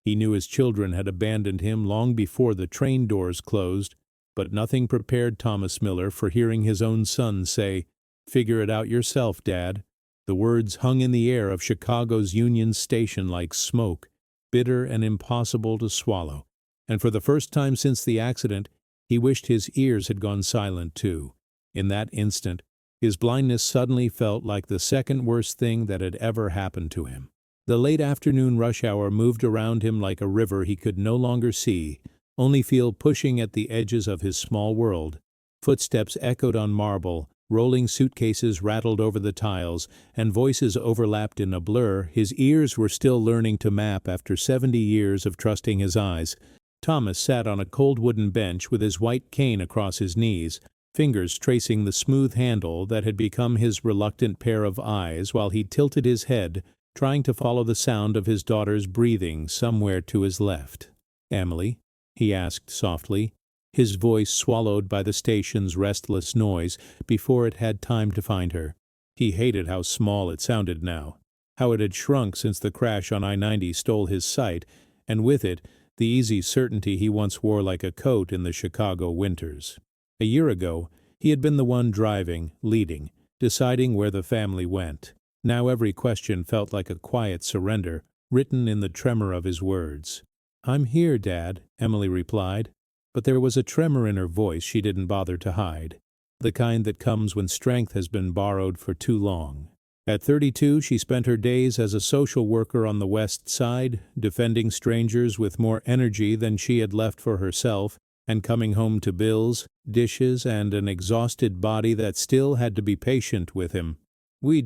He knew his children had abandoned him long before the train doors closed, but nothing prepared Thomas Miller for hearing his own son say, "Figure it out yourself, Dad." The words hung in the air of Chicago's Union Station like smoke, bitter and impossible to swallow, and for the first time since the accident, he wished his ears had gone silent too. In that instant, his blindness suddenly felt like the second worst thing that had ever happened to him. The late afternoon rush hour moved around him like a river he could no longer see, only feel pushing at the edges of his small world. Footsteps echoed on marble, rolling suitcases rattled over the tiles, and voices overlapped in a blur his ears were still learning to map after 70 years of trusting his eyes. Thomas sat on a cold wooden bench with his white cane across his knees, fingers tracing the smooth handle that had become his reluctant pair of eyes while he tilted his head, trying to follow the sound of his daughter's breathing somewhere to his left. "Emily?" he asked softly, his voice swallowed by the station's restless noise before it had time to find her. He hated how small it sounded now, how it had shrunk since the crash on I-90 stole his sight, and with it, the easy certainty he once wore like a coat in the Chicago winters. A year ago, he had been the one driving, leading, deciding where the family went. Now every question felt like a quiet surrender, written in the tremor of his words. "I'm here, Dad," Emily replied, but there was a tremor in her voice she didn't bother to hide, the kind that comes when strength has been borrowed for too long. At 32, she spent her days as a social worker on the West Side, defending strangers with more energy than she had left for herself, and coming home to bills, dishes, and an exhausted body that still had to be patient with him. We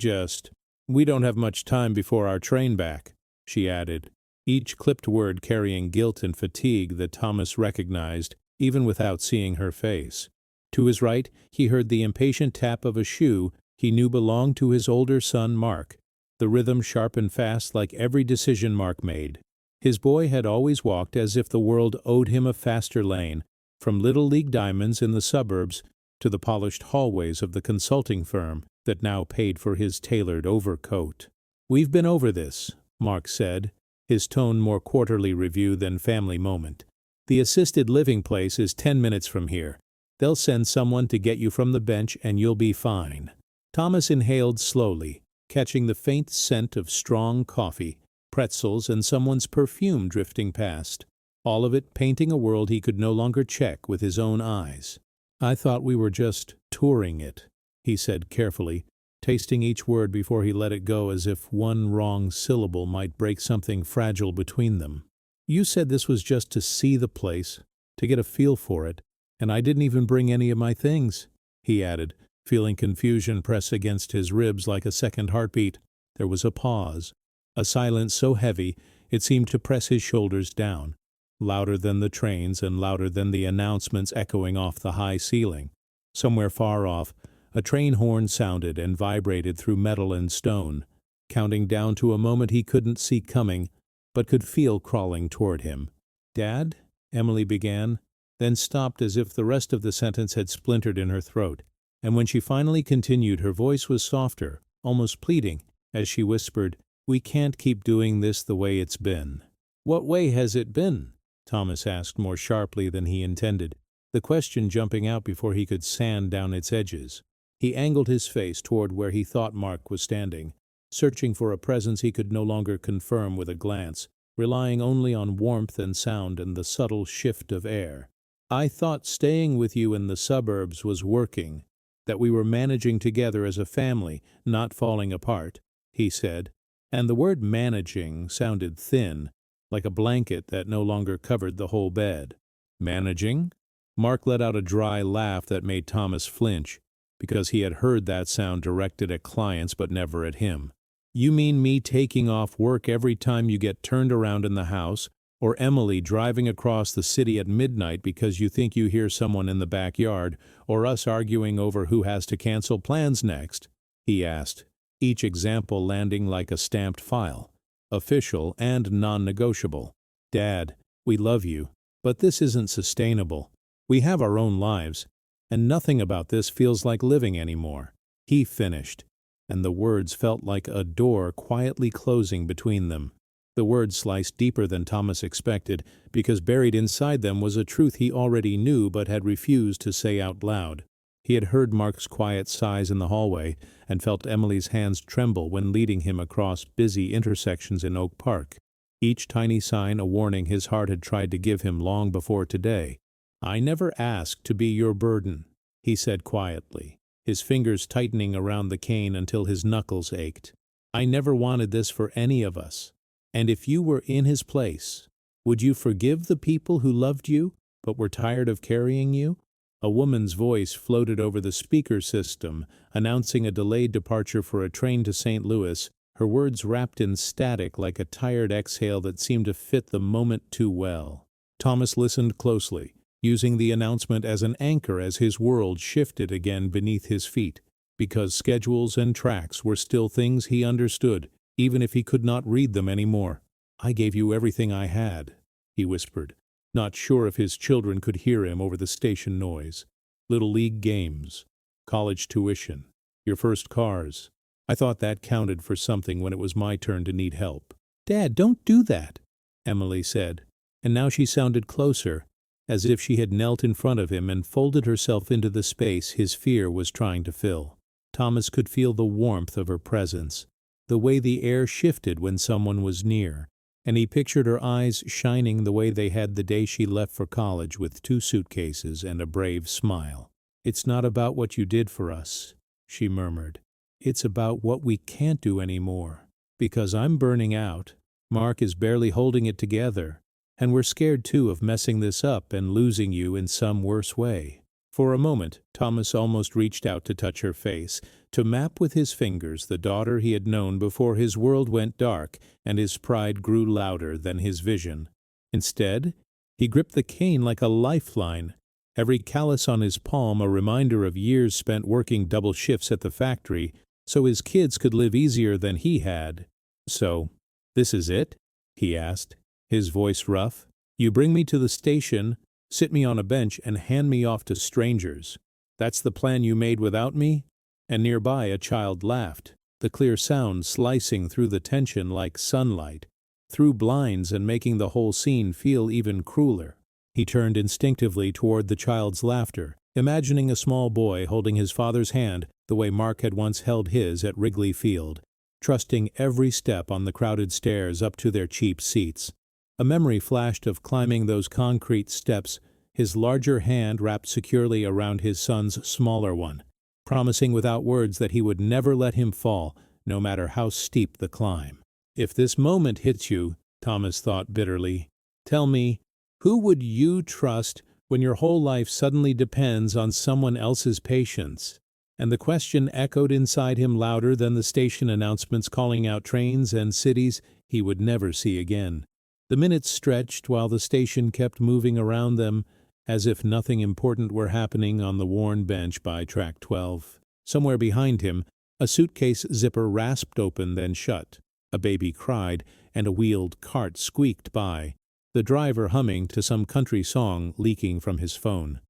don't have much time before our train back," she added, each clipped word carrying guilt and fatigue that Thomas recognized, even without seeing her face. To his right, he heard the impatient tap of a shoe he knew belonged to his older son Mark, the rhythm sharp and fast like every decision Mark made. His boy had always walked as if the world owed him a faster lane, from Little League diamonds in the suburbs to the polished hallways of the consulting firm that now paid for his tailored overcoat. "We've been over this," Mark said, his tone more quarterly review than family moment. "The assisted living place is 10 minutes from here. They'll send someone to get you from the bench and you'll be fine." Thomas inhaled slowly, catching the faint scent of strong coffee, pretzels, and someone's perfume drifting past, all of it painting a world he could no longer check with his own eyes. "I thought we were just touring it," he said carefully, tasting each word before he let it go as if one wrong syllable might break something fragile between them. "You said this was just to see the place, to get a feel for it, and I didn't even bring any of my things," he added, feeling confusion press against his ribs like a second heartbeat. There was a pause, a silence so heavy it seemed to press his shoulders down, louder than the trains and louder than the announcements echoing off the high ceiling. Somewhere far off, a train horn sounded and vibrated through metal and stone, counting down to a moment he couldn't see coming, but could feel crawling toward him. "Dad?" Emily began, then stopped as if the rest of the sentence had splintered in her throat, and when she finally continued her voice was softer, almost pleading, as she whispered, "We can't keep doing this the way it's been." "What way has it been?" Thomas asked more sharply than he intended, the question jumping out before he could sand down its edges. He angled his face toward where he thought Mark was standing, searching for a presence he could no longer confirm with a glance, relying only on warmth and sound and the subtle shift of air. "I thought staying with you in the suburbs was working, that we were managing together as a family, not falling apart," he said, and the word managing sounded thin, like a blanket that no longer covered the whole bed. "Managing?" Mark let out a dry laugh that made Thomas flinch, because he had heard that sound directed at clients but never at him. "You mean me taking off work every time you get turned around in the house, or Emily driving across the city at midnight because you think you hear someone in the backyard, or us arguing over who has to cancel plans next?" he asked, each example landing like a stamped file, official and non-negotiable. "Dad, we love you, but this isn't sustainable. We have our own lives, and nothing about this feels like living anymore," he finished, and the words felt like a door quietly closing between them. The words sliced deeper than Thomas expected, because buried inside them was a truth he already knew but had refused to say out loud. He had heard Mark's quiet sighs in the hallway and felt Emily's hands tremble when leading him across busy intersections in Oak Park, each tiny sign a warning his heart had tried to give him long before today. "I never asked to be your burden," he said quietly, his fingers tightening around the cane until his knuckles ached. "I never wanted this for any of us. And if you were in his place, would you forgive the people who loved you but were tired of carrying you?" A woman's voice floated over the speaker system, announcing a delayed departure for a train to St. Louis, her words wrapped in static like a tired exhale that seemed to fit the moment too well. Thomas listened closely, using the announcement as an anchor as his world shifted again beneath his feet, because schedules and tracks were still things he understood, even if he could not read them anymore. "I gave you everything I had," he whispered, not sure if his children could hear him over the station noise. "Little league games, college tuition, your first cars. I thought that counted for something when it was my turn to need help." "Dad, don't do that," Emily said, and now she sounded closer, as if she had knelt in front of him and folded herself into the space his fear was trying to fill. Thomas could feel the warmth of her presence, the way the air shifted when someone was near, and he pictured her eyes shining the way they had the day she left for college with 2 suitcases and a brave smile. "It's not about what you did for us," she murmured. "It's about what we can't do anymore. Because I'm burning out, Mark is barely holding it together, and we're scared too of messing this up and losing you in some worse way." For a moment, Thomas almost reached out to touch her face, to map with his fingers the daughter he had known before his world went dark and his pride grew louder than his vision. Instead, he gripped the cane like a lifeline, every callus on his palm a reminder of years spent working double shifts at the factory so his kids could live easier than he had. "So, this is it?" he asked, his voice rough. "You bring me to the station, sit me on a bench, and hand me off to strangers. That's the plan you made without me?" And nearby a child laughed, the clear sound slicing through the tension like sunlight, through blinds and making the whole scene feel even crueler. He turned instinctively toward the child's laughter, imagining a small boy holding his father's hand the way Mark had once held his at Wrigley Field, trusting every step on the crowded stairs up to their cheap seats. A memory flashed of climbing those concrete steps, his larger hand wrapped securely around his son's smaller one, promising without words that he would never let him fall, no matter how steep the climb. "If this moment hits you," Thomas thought bitterly, "tell me, who would you trust when your whole life suddenly depends on someone else's patience?" And the question echoed inside him louder than the station announcements calling out trains and cities he would never see again. The minutes stretched while the station kept moving around them, as if nothing important were happening on the worn bench by track 12. Somewhere behind him, a suitcase zipper rasped open then shut. A baby cried, and a wheeled cart squeaked by, the driver humming to some country song leaking from his phone.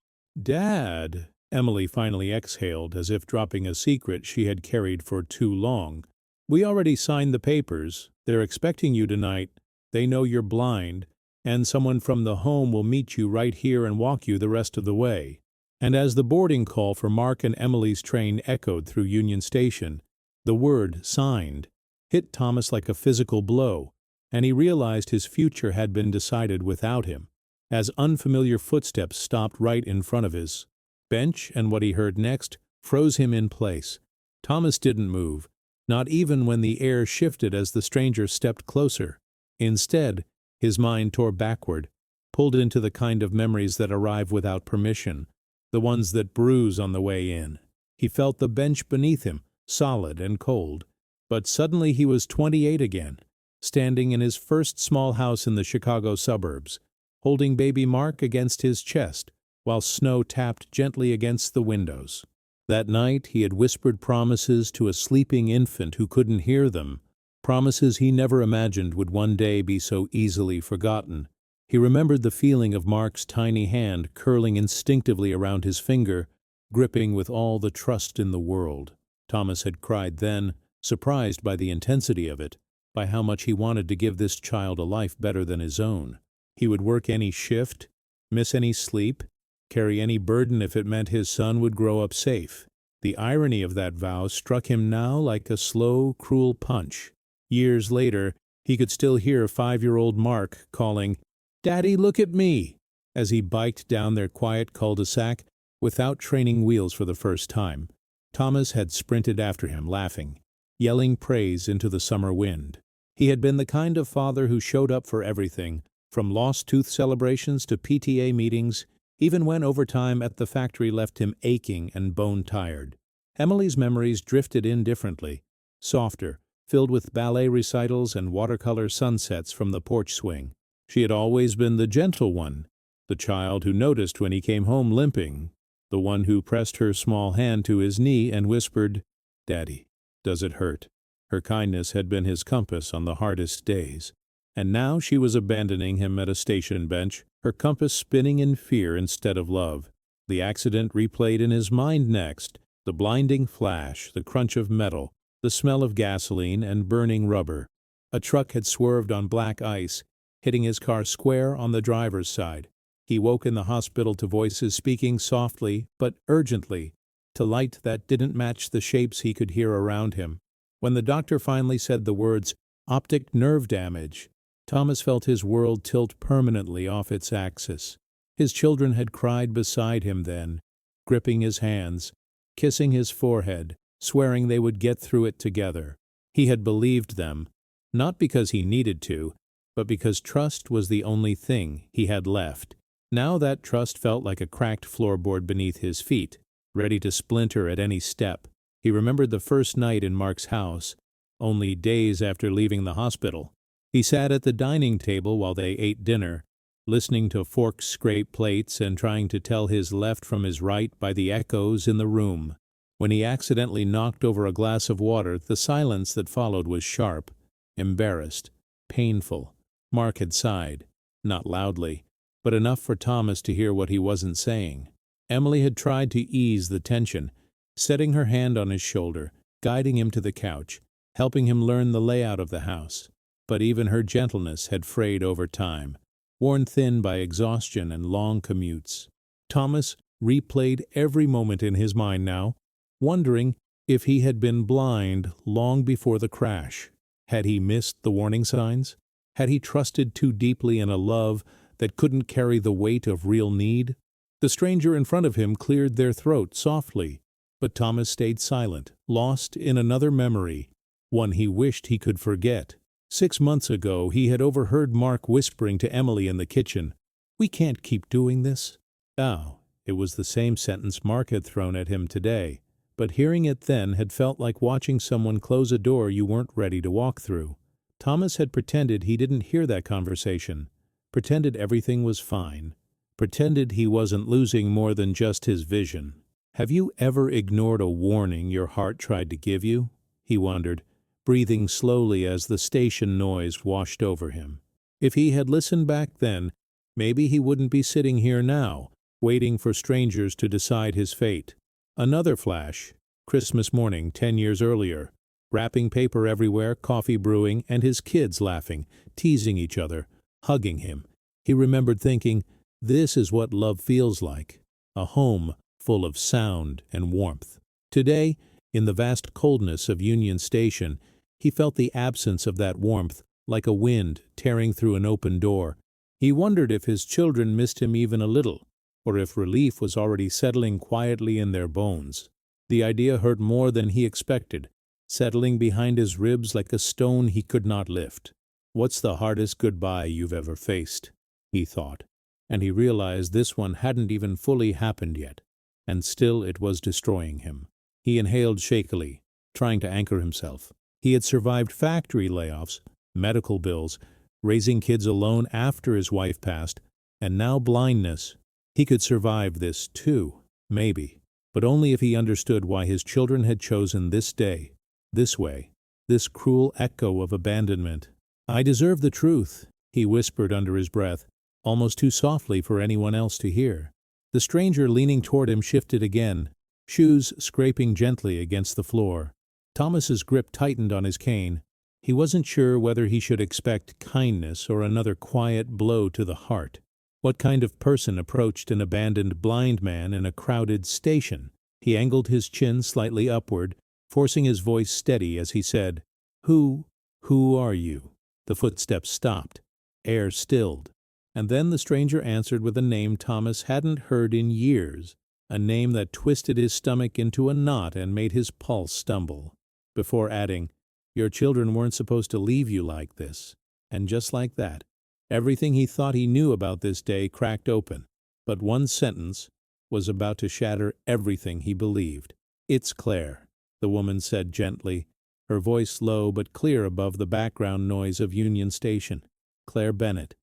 "Dad," Emily finally exhaled, as if dropping a secret she had carried for too long. "We already signed the papers. They're expecting you tonight. They know you're blind, and someone from the home will meet you right here and walk you the rest of the way." And as the boarding call for Mark and Emily's train echoed through Union Station, the word "signed" hit Thomas like a physical blow, and he realized his future had been decided without him, as unfamiliar footsteps stopped right in front of his bench, and what he heard next froze him in place. Thomas didn't move, not even when the air shifted as the stranger stepped closer. Instead, his mind tore backward, pulled into the kind of memories that arrive without permission, the ones that bruise on the way in. He felt the bench beneath him, solid and cold. But suddenly he was 28 again, standing in his first small house in the Chicago suburbs, holding baby Mark against his chest, while snow tapped gently against the windows. That night he had whispered promises to a sleeping infant who couldn't hear them, promises he never imagined would one day be so easily forgotten. He remembered the feeling of Mark's tiny hand curling instinctively around his finger, gripping with all the trust in the world. Thomas had cried then, surprised by the intensity of it, by how much he wanted to give this child a life better than his own. He would work any shift, miss any sleep, carry any burden if it meant his son would grow up safe. The irony of that vow struck him now like a slow, cruel punch. Years later, he could still hear 5-year-old Mark calling, "Daddy, look at me," as he biked down their quiet cul-de-sac without training wheels for the first time. Thomas had sprinted after him, laughing, yelling praise into the summer wind. He had been the kind of father who showed up for everything, from lost tooth celebrations to PTA meetings, even when overtime at the factory left him aching and bone-tired. Emily's memories drifted in differently, softer, filled with ballet recitals and watercolor sunsets from the porch swing. She had always been the gentle one, the child who noticed when he came home limping, the one who pressed her small hand to his knee and whispered, "Daddy, does it hurt?" Her kindness had been his compass on the hardest days, and now she was abandoning him at a station bench, her compass spinning in fear instead of love. The accident replayed in his mind next, the blinding flash, the crunch of metal, the smell of gasoline and burning rubber. A truck had swerved on black ice, hitting his car square on the driver's side. He woke in the hospital to voices speaking softly but urgently, to light that didn't match the shapes he could hear around him. When the doctor finally said the words, "optic nerve damage," Thomas felt his world tilt permanently off its axis. His children had cried beside him then, gripping his hands, kissing his forehead, swearing they would get through it together. He had believed them, not because he needed to, but because trust was the only thing he had left. Now that trust felt like a cracked floorboard beneath his feet, ready to splinter at any step. He remembered the first night in Mark's house, only days after leaving the hospital. He sat at the dining table while they ate dinner, listening to forks scrape plates and trying to tell his left from his right by the echoes in the room. When he accidentally knocked over a glass of water, the silence that followed was sharp, embarrassed, painful. Mark had sighed, not loudly, but enough for Thomas to hear what he wasn't saying. Emily had tried to ease the tension, setting her hand on his shoulder, guiding him to the couch, helping him learn the layout of the house. But even her gentleness had frayed over time, worn thin by exhaustion and long commutes. Thomas replayed every moment in his mind now, wondering if he had been blind long before the crash. Had he missed the warning signs? Had he trusted too deeply in a love that couldn't carry the weight of real need? The stranger in front of him cleared their throat softly, but Thomas stayed silent, lost in another memory, one he wished he could forget. 6 months ago he had overheard Mark whispering to Emily in the kitchen, "We can't keep doing this." Now, it was the same sentence Mark had thrown at him today, but hearing it then had felt like watching someone close a door you weren't ready to walk through. Thomas had pretended he didn't hear that conversation, pretended everything was fine, pretended he wasn't losing more than just his vision. Have you ever ignored a warning your heart tried to give you? He wondered, breathing slowly as the station noise washed over him. If he had listened back then, maybe he wouldn't be sitting here now, waiting for strangers to decide his fate. Another flash, Christmas morning 10 years earlier, wrapping paper everywhere, coffee brewing, and his kids laughing, teasing each other, hugging him. He remembered thinking, this is what love feels like, a home full of sound and warmth. Today, in the vast coldness of Union Station, he felt the absence of that warmth, like a wind tearing through an open door. He wondered if his children missed him even a little, or if relief was already settling quietly in their bones. The idea hurt more than he expected, settling behind his ribs like a stone he could not lift. "What's the hardest goodbye you've ever faced?" he thought, and he realized this one hadn't even fully happened yet, and still it was destroying him. He inhaled shakily, trying to anchor himself. He had survived factory layoffs, medical bills, raising kids alone after his wife passed, and now blindness. He could survive this too, maybe, but only if he understood why his children had chosen this day, this way, this cruel echo of abandonment. "I deserve the truth," he whispered under his breath, almost too softly for anyone else to hear. The stranger leaning toward him shifted again, shoes scraping gently against the floor. Thomas's grip tightened on his cane. He wasn't sure whether he should expect kindness or another quiet blow to the heart. What kind of person approached an abandoned blind man in a crowded station? He angled his chin slightly upward, forcing his voice steady as he said, Who are you?" The footsteps stopped. Air stilled. And then the stranger answered with a name Thomas hadn't heard in years, a name that twisted his stomach into a knot and made his pulse stumble, before adding, "Your children weren't supposed to leave you like this." And just like that, everything he thought he knew about this day cracked open. But one sentence was about to shatter everything he believed. "It's Claire," the woman said gently, her voice low but clear above the background noise of Union Station. Claire Bennett.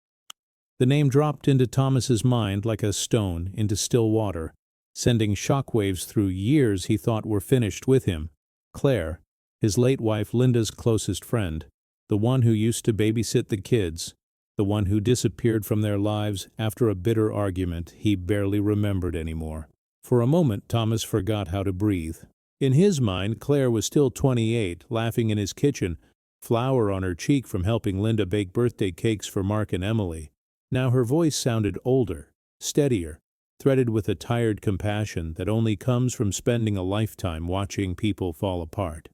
The name dropped into Thomas's mind like a stone into still water, sending shockwaves through years he thought were finished with him. Claire, his late wife Linda's closest friend, the one who used to babysit the kids, the one who disappeared from their lives after a bitter argument he barely remembered anymore. For a moment Thomas forgot how to breathe. In his mind, Claire was still 28, laughing in his kitchen, flour on her cheek from helping Linda bake birthday cakes for Mark and Emily. Now her voice sounded older, steadier, threaded with a tired compassion that only comes from spending a lifetime watching people fall apart.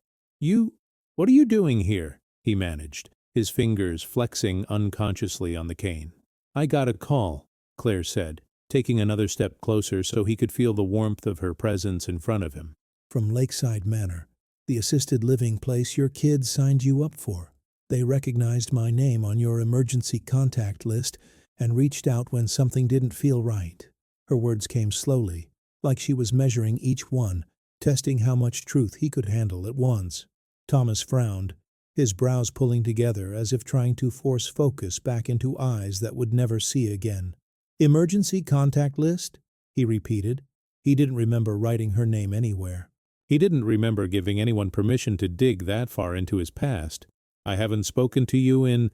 What are you doing here?" he managed, his fingers flexing unconsciously on the cane. "I got a call," Claire said, taking another step closer so he could feel the warmth of her presence in front of him. "From Lakeside Manor, the assisted living place your kids signed you up for. They recognized my name on your emergency contact list and reached out when something didn't feel right." Her words came slowly, like she was measuring each one, testing how much truth he could handle at once. Thomas frowned, his brows pulling together as if trying to force focus back into eyes that would never see again. "Emergency contact list?" he repeated. He didn't remember writing her name anywhere. He didn't remember giving anyone permission to dig that far into his past. "I haven't spoken to you in,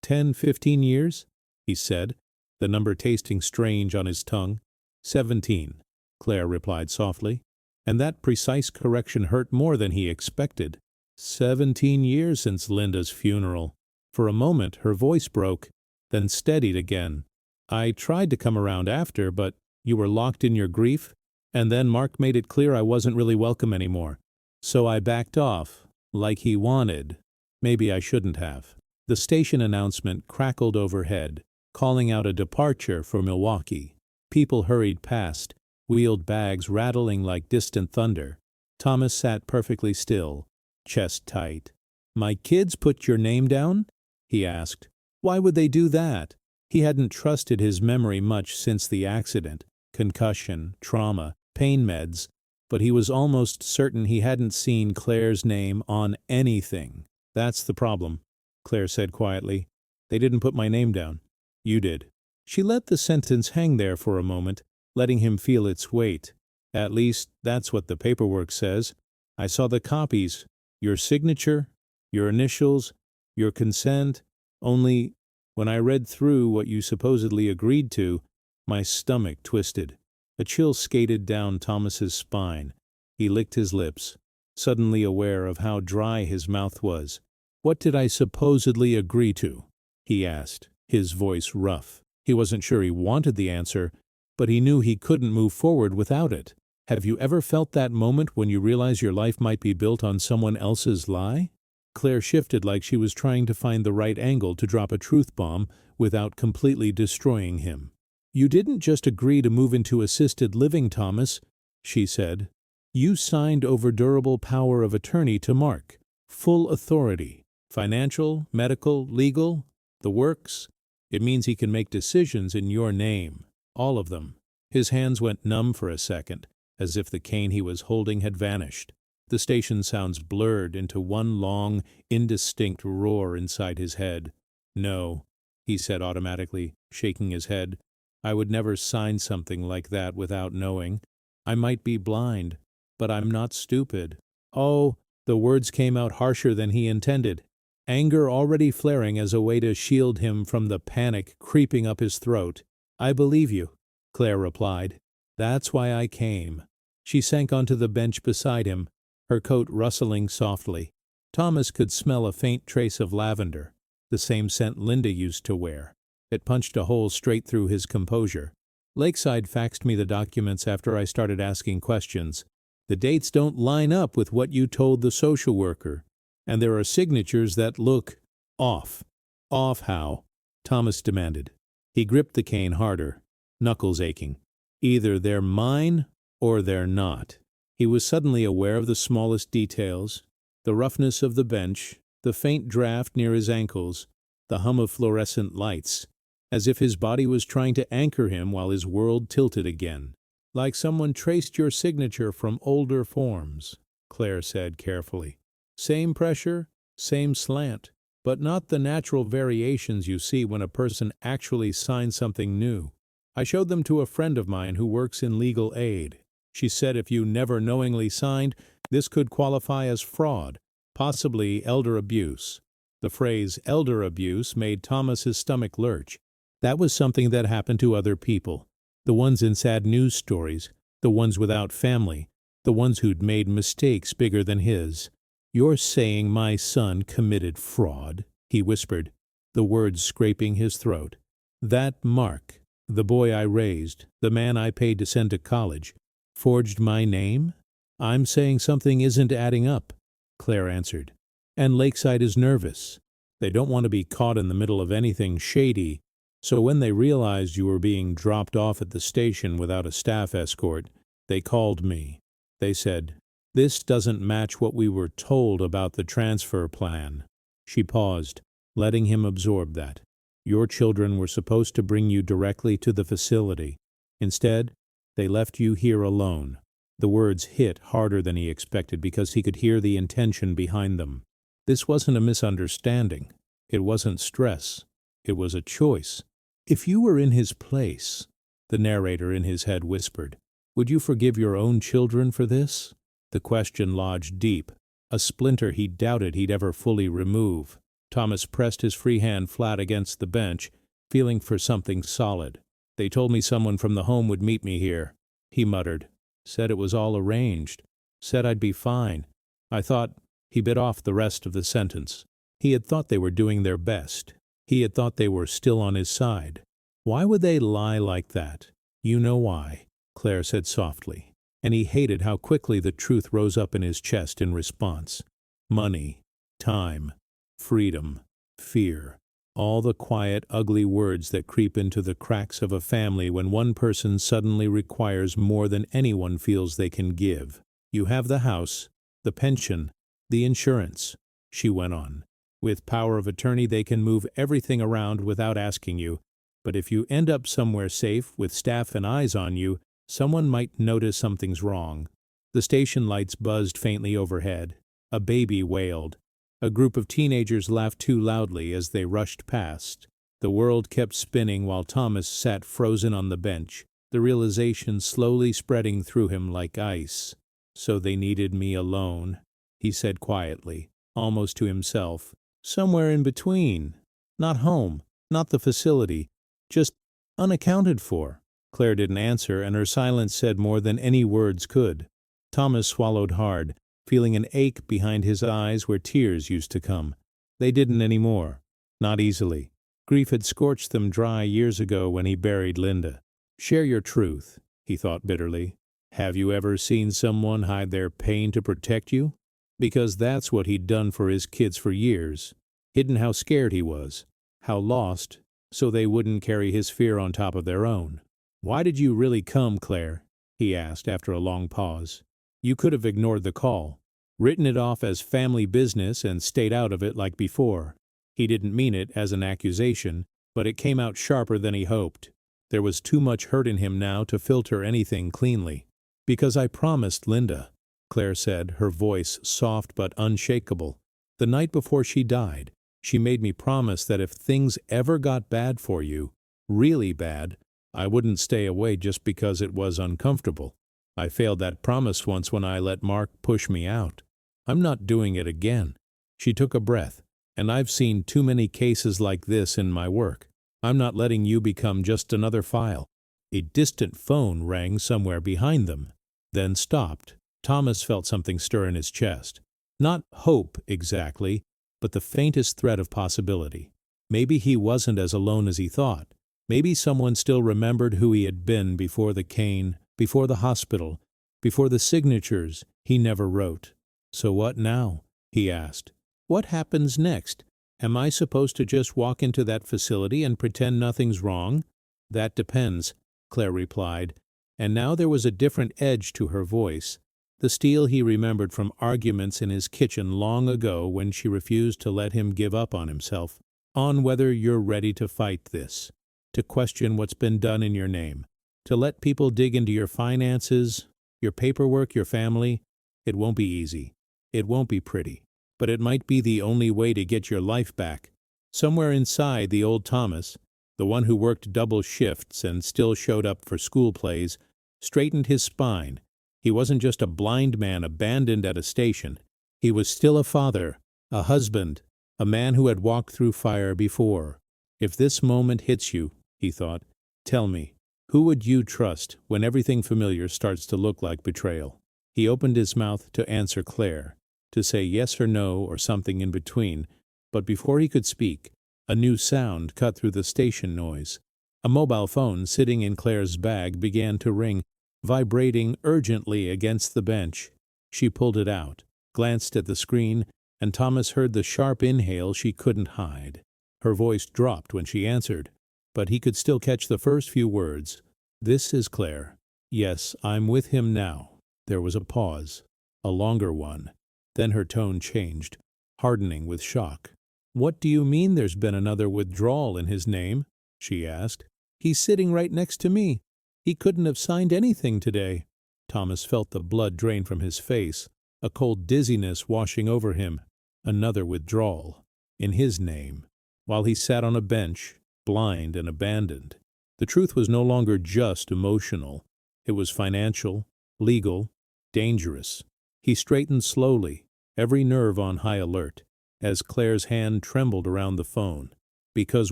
10, 15 years?" he said, the number tasting strange on his tongue. 17, Claire replied softly, and that precise correction hurt more than he expected. 17 years since Linda's funeral. For a moment her voice broke, then steadied again. "I tried to come around after, but you were locked in your grief? And then Mark made it clear I wasn't really welcome anymore. So I backed off, like he wanted. Maybe I shouldn't have." The station announcement crackled overhead, calling out a departure for Milwaukee. People hurried past, wheeled bags rattling like distant thunder. Thomas sat perfectly still, chest tight. "My kids put your name down?" he asked. Why would they do that? He hadn't trusted his memory much since the accident, concussion, trauma, pain meds, but he was almost certain he hadn't seen Claire's name on anything. "That's the problem," Claire said quietly. "They didn't put my name down. You did." She let the sentence hang there for a moment, letting him feel its weight. "At least, that's what the paperwork says. I saw the copies. Your signature, your initials, your consent. Only, when I read through what you supposedly agreed to, my stomach twisted." A chill skated down Thomas's spine. He licked his lips, suddenly aware of how dry his mouth was. "What did I supposedly agree to?" he asked, his voice rough. He wasn't sure he wanted the answer, but he knew he couldn't move forward without it. Have you ever felt that moment when you realize your life might be built on someone else's lie? Claire shifted like she was trying to find the right angle to drop a truth bomb without completely destroying him. "You didn't just agree to move into assisted living, Thomas," she said. "You signed over durable power of attorney to Mark. Full authority. Financial, medical, legal, the works. It means he can make decisions in your name. All of them." His hands went numb for a second, as if the cane he was holding had vanished. The station sounds blurred into one long, indistinct roar inside his head. "No," he said automatically, shaking his head. "I would never sign something like that without knowing. I might be blind, but I'm not stupid." "Oh," the words came out harsher than he intended, anger already flaring as a way to shield him from the panic creeping up his throat. "I believe you," Claire replied. "That's why I came." She sank onto the bench beside him, her coat rustling softly. Thomas could smell a faint trace of lavender, the same scent Linda used to wear. It punched a hole straight through his composure. Lakeside faxed me the documents after I started asking questions. The dates don't line up with what you told the social worker, and there are signatures that look off. Off how? Thomas demanded. He gripped the cane harder, knuckles aching. Either they're mine or they're not. He was suddenly aware of the smallest details, the roughness of the bench, the faint draft near his ankles, the hum of fluorescent lights, as if his body was trying to anchor him while his world tilted again. Like someone traced your signature from older forms, Claire said carefully. Same pressure, same slant, but not the natural variations you see when a person actually signs something new. I showed them to a friend of mine who works in legal aid. She said if you never knowingly signed, this could qualify as fraud, possibly elder abuse. The phrase elder abuse made Thomas's stomach lurch. That was something that happened to other people. The ones in sad news stories, the ones without family, the ones who'd made mistakes bigger than his. "You're saying my son committed fraud," he whispered, the words scraping his throat. "That Mark, the boy I raised, the man I paid to send to college, forged my name? I'm saying something isn't adding up," Claire answered. "And Lakeside is nervous. They don't want to be caught in the middle of anything shady. So when they realized you were being dropped off at the station without a staff escort, they called me. They said, 'This doesn't match what we were told about the transfer plan.'" She paused, letting him absorb that. "Your children were supposed to bring you directly to the facility. Instead, they left you here alone." The words hit harder than he expected because he could hear the intention behind them. This wasn't a misunderstanding. It wasn't stress. It was a choice. "If you were in his place," the narrator in his head whispered, "would you forgive your own children for this?" The question lodged deep, a splinter he doubted he'd ever fully remove. Thomas pressed his free hand flat against the bench, feeling for something solid. "They told me someone from the home would meet me here," he muttered. "Said it was all arranged. Said I'd be fine. I thought—" He bit off the rest of the sentence. He had thought they were doing their best. He had thought they were still on his side. Why would they lie like that? "You know why," Claire said softly, and he hated how quickly the truth rose up in his chest in response. Money, time, freedom, fear. All the quiet, ugly words that creep into the cracks of a family when one person suddenly requires more than anyone feels they can give. "You have the house, the pension, the insurance," she went on. "With power of attorney they can move everything around without asking you. But if you end up somewhere safe with staff and eyes on you, someone might notice something's wrong." The station lights buzzed faintly overhead. A baby wailed. A group of teenagers laughed too loudly as they rushed past. The world kept spinning while Thomas sat frozen on the bench, the realization slowly spreading through him like ice. "So they needed me alone," he said quietly, almost to himself. "Somewhere in between. Not home, not the facility, just unaccounted for." Claire didn't answer, and her silence said more than any words could. Thomas swallowed hard, feeling an ache behind his eyes where tears used to come. They didn't anymore. Not easily. Grief had scorched them dry years ago when he buried Linda. "Share your truth," he thought bitterly. "Have you ever seen someone hide their pain to protect you?" Because that's what he'd done for his kids for years. Hidden how scared he was, how lost, so they wouldn't carry his fear on top of their own. "Why did you really come, Claire?" he asked after a long pause. You could have ignored the call, written it off as family business and stayed out of it like before. He didn't mean it as an accusation, but it came out sharper than he hoped. There was too much hurt in him now to filter anything cleanly. "Because I promised Linda," Claire said, her voice soft but unshakable. "The night before she died, she made me promise that if things ever got bad for you, really bad, I wouldn't stay away just because it was uncomfortable. I failed that promise once when I let Mark push me out. I'm not doing it again." She took a breath. "And I've seen too many cases like this in my work. I'm not letting you become just another file." A distant phone rang somewhere behind them, then stopped. Thomas felt something stir in his chest. Not hope, exactly, but the faintest thread of possibility. Maybe he wasn't as alone as he thought. Maybe someone still remembered who he had been before the cane, before the hospital, before the signatures he never wrote. "So what now?" he asked. "What happens next? Am I supposed to just walk into that facility and pretend nothing's wrong?" "That depends," Claire replied, and now there was a different edge to her voice, the steel he remembered from arguments in his kitchen long ago when she refused to let him give up on himself, "on whether you're ready to fight this, to question what's been done in your name, to let people dig into your finances, your paperwork, your family. It won't be easy. It won't be pretty. But it might be the only way to get your life back." Somewhere inside, the old Thomas, the one who worked double shifts and still showed up for school plays, straightened his spine. He wasn't just a blind man abandoned at a station. He was still a father, a husband, a man who had walked through fire before. "If this moment hits you," he thought, "tell me, who would you trust when everything familiar starts to look like betrayal?" He opened his mouth to answer Claire, to say yes or no or something in between, but before he could speak, a new sound cut through the station noise. A mobile phone sitting in Claire's bag began to ring, vibrating urgently against the bench. She pulled it out, glanced at the screen, and Thomas heard the sharp inhale she couldn't hide. Her voice dropped when she answered, but he could still catch the first few words. "This is Claire. Yes, I'm with him now." There was a pause, a longer one. Then her tone changed, hardening with shock. "What do you mean there's been another withdrawal in his name?" she asked. "He's sitting right next to me. He couldn't have signed anything today." Thomas felt the blood drain from his face, a cold dizziness washing over him. Another withdrawal, in his name, while he sat on a bench, blind and abandoned. The truth was no longer just emotional. It was financial, legal, dangerous. He straightened slowly, every nerve on high alert, as Claire's hand trembled around the phone, because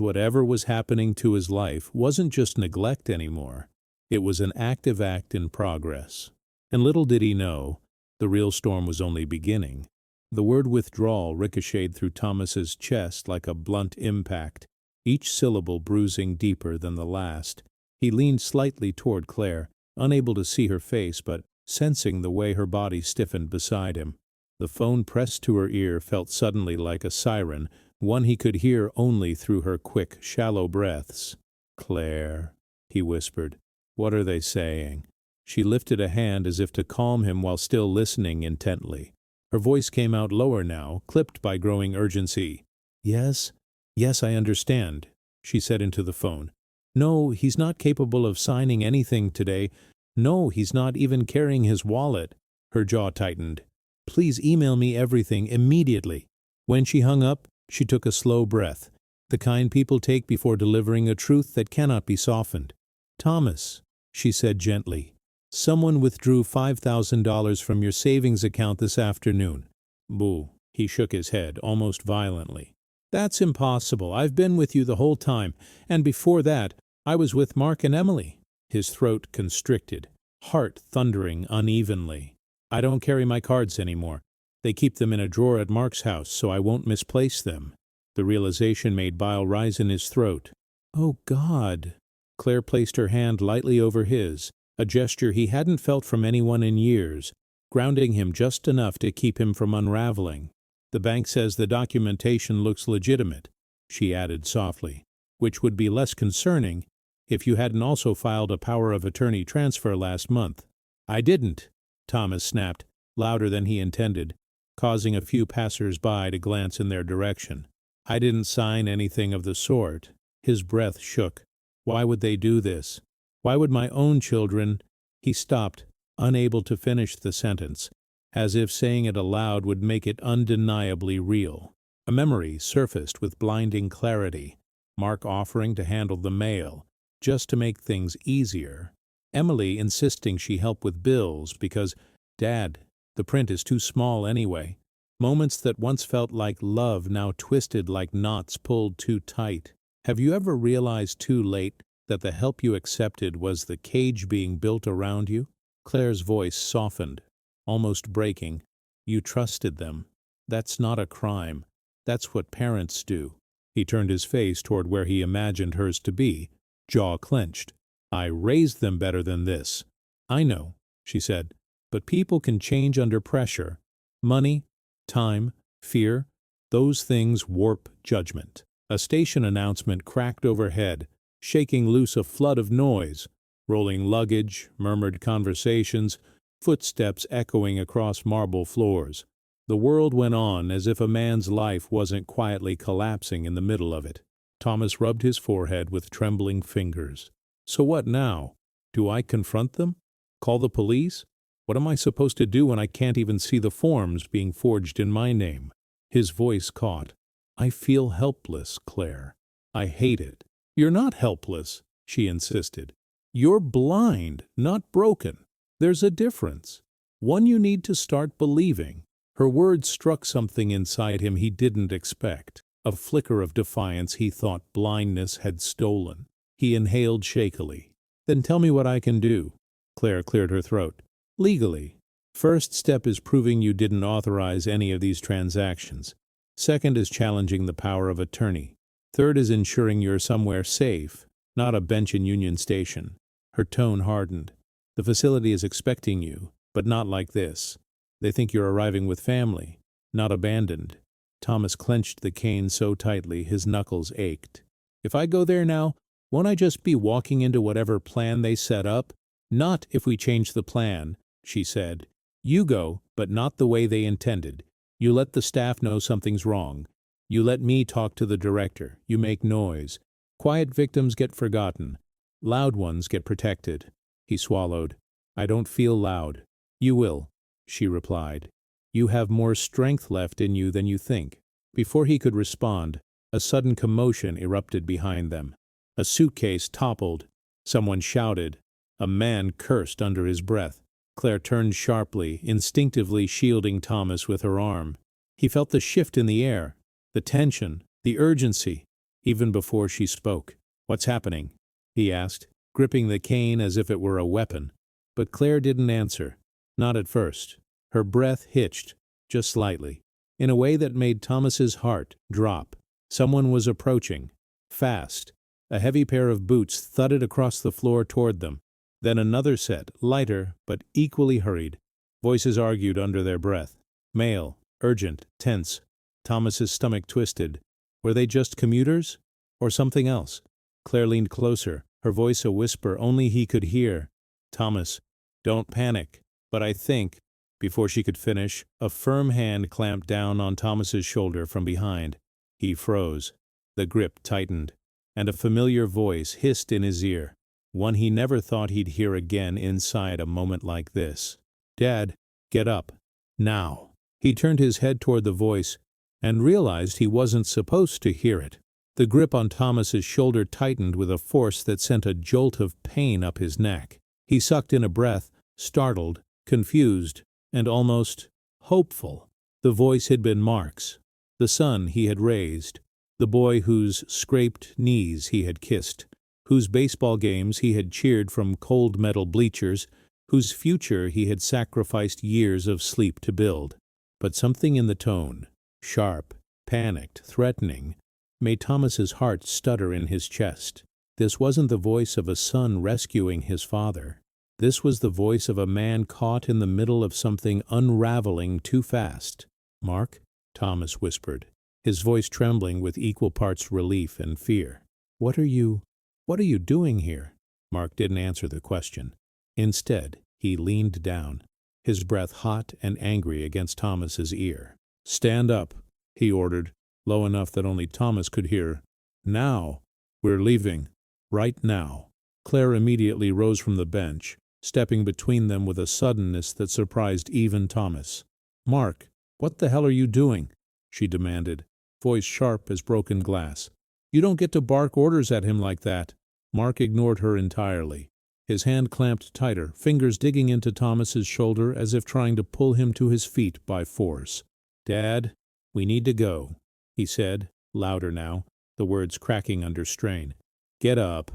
whatever was happening to his life wasn't just neglect anymore. It was an active act in progress. And little did he know, the real storm was only beginning. The word withdrawal ricocheted through Thomas's chest like a blunt impact, each syllable bruising deeper than the last. He leaned slightly toward Claire, unable to see her face but sensing the way her body stiffened beside him. The phone pressed to her ear felt suddenly like a siren, one he could hear only through her quick, shallow breaths. "Claire," he whispered. "What are they saying?" She lifted a hand as if to calm him while still listening intently. Her voice came out lower now, clipped by growing urgency. "Yes, yes, I understand," she said into the phone. "No, he's not capable of signing anything today. No, he's not even carrying his wallet." Her jaw tightened. "Please email me everything immediately." When she hung up, she took a slow breath, the kind people take before delivering a truth that cannot be softened. "Thomas," she said gently, "someone withdrew $5,000 from your savings account this afternoon." "Boo," he shook his head, almost violently. "That's impossible. I've been with you the whole time, and before that, I was with Mark and Emily." His throat constricted, heart thundering unevenly. "I don't carry my cards anymore. They keep them in a drawer at Mark's house, so I won't misplace them." The realization made bile rise in his throat. "Oh, God!" Claire placed her hand lightly over his, a gesture he hadn't felt from anyone in years, grounding him just enough to keep him from unraveling. "The bank says the documentation looks legitimate," she added softly, "which would be less concerning if you hadn't also filed a power of attorney transfer last month." "I didn't," Thomas snapped, louder than he intended, causing a few passers-by to glance in their direction. "I didn't sign anything of the sort." His breath shook. Why would they do this? Why would my own children? He stopped, unable to finish the sentence, as if saying it aloud would make it undeniably real. A memory surfaced with blinding clarity. Mark offering to handle the mail, just to make things easier. Emily insisting she help with bills because, "Dad, the print is too small anyway." Moments that once felt like love now twisted like knots pulled too tight. Have you ever realized too late that the help you accepted was the cage being built around you? Claire's voice softened, almost breaking. "You trusted them." That's not a crime. That's what parents do. He turned his face toward where he imagined hers to be, jaw clenched. I raised them better than this. I know, she said, but people can change under pressure. Money, time, fear, those things warp judgment. A station announcement cracked overhead, shaking loose a flood of noise. Rolling luggage, murmured conversations, footsteps echoing across marble floors. The world went on as if a man's life wasn't quietly collapsing in the middle of it. Thomas rubbed his forehead with trembling fingers. So what now? Do I confront them? Call the police? What am I supposed to do when I can't even see the forms being forged in my name? His voice caught. I feel helpless, Claire. I hate it. You're not helpless, she insisted. You're blind, not broken. There's a difference. One you need to start believing. Her words struck something inside him he didn't expect. A flicker of defiance he thought blindness had stolen. He inhaled shakily. Then tell me what I can do. Claire cleared her throat. Legally. First step is proving you didn't authorize any of these transactions. Second is challenging the power of attorney. Third is ensuring you're somewhere safe, not a bench in Union Station. Her tone hardened. The facility is expecting you, but not like this. They think you're arriving with family, not abandoned. Thomas clenched the cane so tightly his knuckles ached. If I go there now, won't I just be walking into whatever plan they set up? Not if we change the plan, she said. You go, but not the way they intended. You let the staff know something's wrong. You let me talk to the director. You make noise. Quiet victims get forgotten. Loud ones get protected. He swallowed. I don't feel loud. You will, she replied. You have more strength left in you than you think. Before he could respond, a sudden commotion erupted behind them. A suitcase toppled. Someone shouted. A man cursed under his breath. Claire turned sharply, instinctively shielding Thomas with her arm. He felt the shift in the air, the tension, the urgency, even before she spoke. What's happening? He asked, gripping the cane as if it were a weapon. But Claire didn't answer. Not at first. Her breath hitched, just slightly, in a way that made Thomas's heart drop. Someone was approaching. Fast. A heavy pair of boots thudded across the floor toward them. Then another set, lighter but equally hurried. Voices argued under their breath. Male, urgent, tense. Thomas's stomach twisted. Were they just commuters? Or something else? Claire leaned closer, her voice a whisper only he could hear. Thomas, don't panic. But I think, before she could finish, a firm hand clamped down on Thomas's shoulder from behind. He froze. The grip tightened, and a familiar voice hissed in his ear, one he never thought he'd hear again inside a moment like this. Dad, get up. Now. He turned his head toward the voice and realized he wasn't supposed to hear it. The grip on Thomas's shoulder tightened with a force that sent a jolt of pain up his neck. He sucked in a breath, startled, confused, and almost hopeful. The voice had been Mark's, the son he had raised, the boy whose scraped knees he had kissed, whose baseball games he had cheered from cold metal bleachers, whose future he had sacrificed years of sleep to build. But something in the tone, sharp, panicked, threatening, made Thomas's heart stutter in his chest. This wasn't the voice of a son rescuing his father. This was the voice of a man caught in the middle of something unraveling too fast. Mark? Thomas whispered, his voice trembling with equal parts relief and fear. What are you doing here? Mark didn't answer the question. Instead, he leaned down, his breath hot and angry against Thomas's ear. Stand up, he ordered, low enough that only Thomas could hear. Now. We're leaving. Right now. Claire immediately rose from the bench, stepping between them with a suddenness that surprised even Thomas. Mark, what the hell are you doing? She demanded, voice sharp as broken glass. You don't get to bark orders at him like that. Mark ignored her entirely. His hand clamped tighter, fingers digging into Thomas's shoulder as if trying to pull him to his feet by force. Dad, we need to go, he said, louder now, the words cracking under strain. Get up.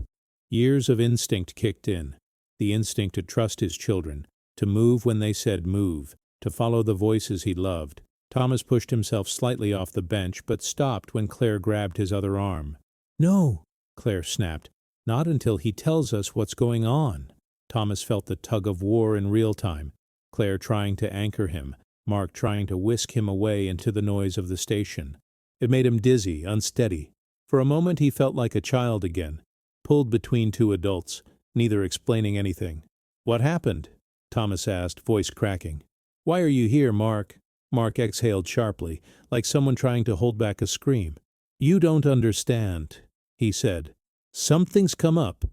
Years of instinct kicked in. The instinct to trust his children, to move when they said move, to follow the voices he loved. Thomas pushed himself slightly off the bench, but stopped when Claire grabbed his other arm. No, Claire snapped. Not until he tells us what's going on. Thomas felt the tug of war in real time. Claire trying to anchor him, Mark trying to whisk him away into the noise of the station. It made him dizzy, unsteady. For a moment he felt like a child again, pulled between two adults, neither explaining anything. "What happened?" Thomas asked, voice cracking. "Why are you here, Mark?" Mark exhaled sharply, like someone trying to hold back a scream. "You don't understand," he said. "Something's come up.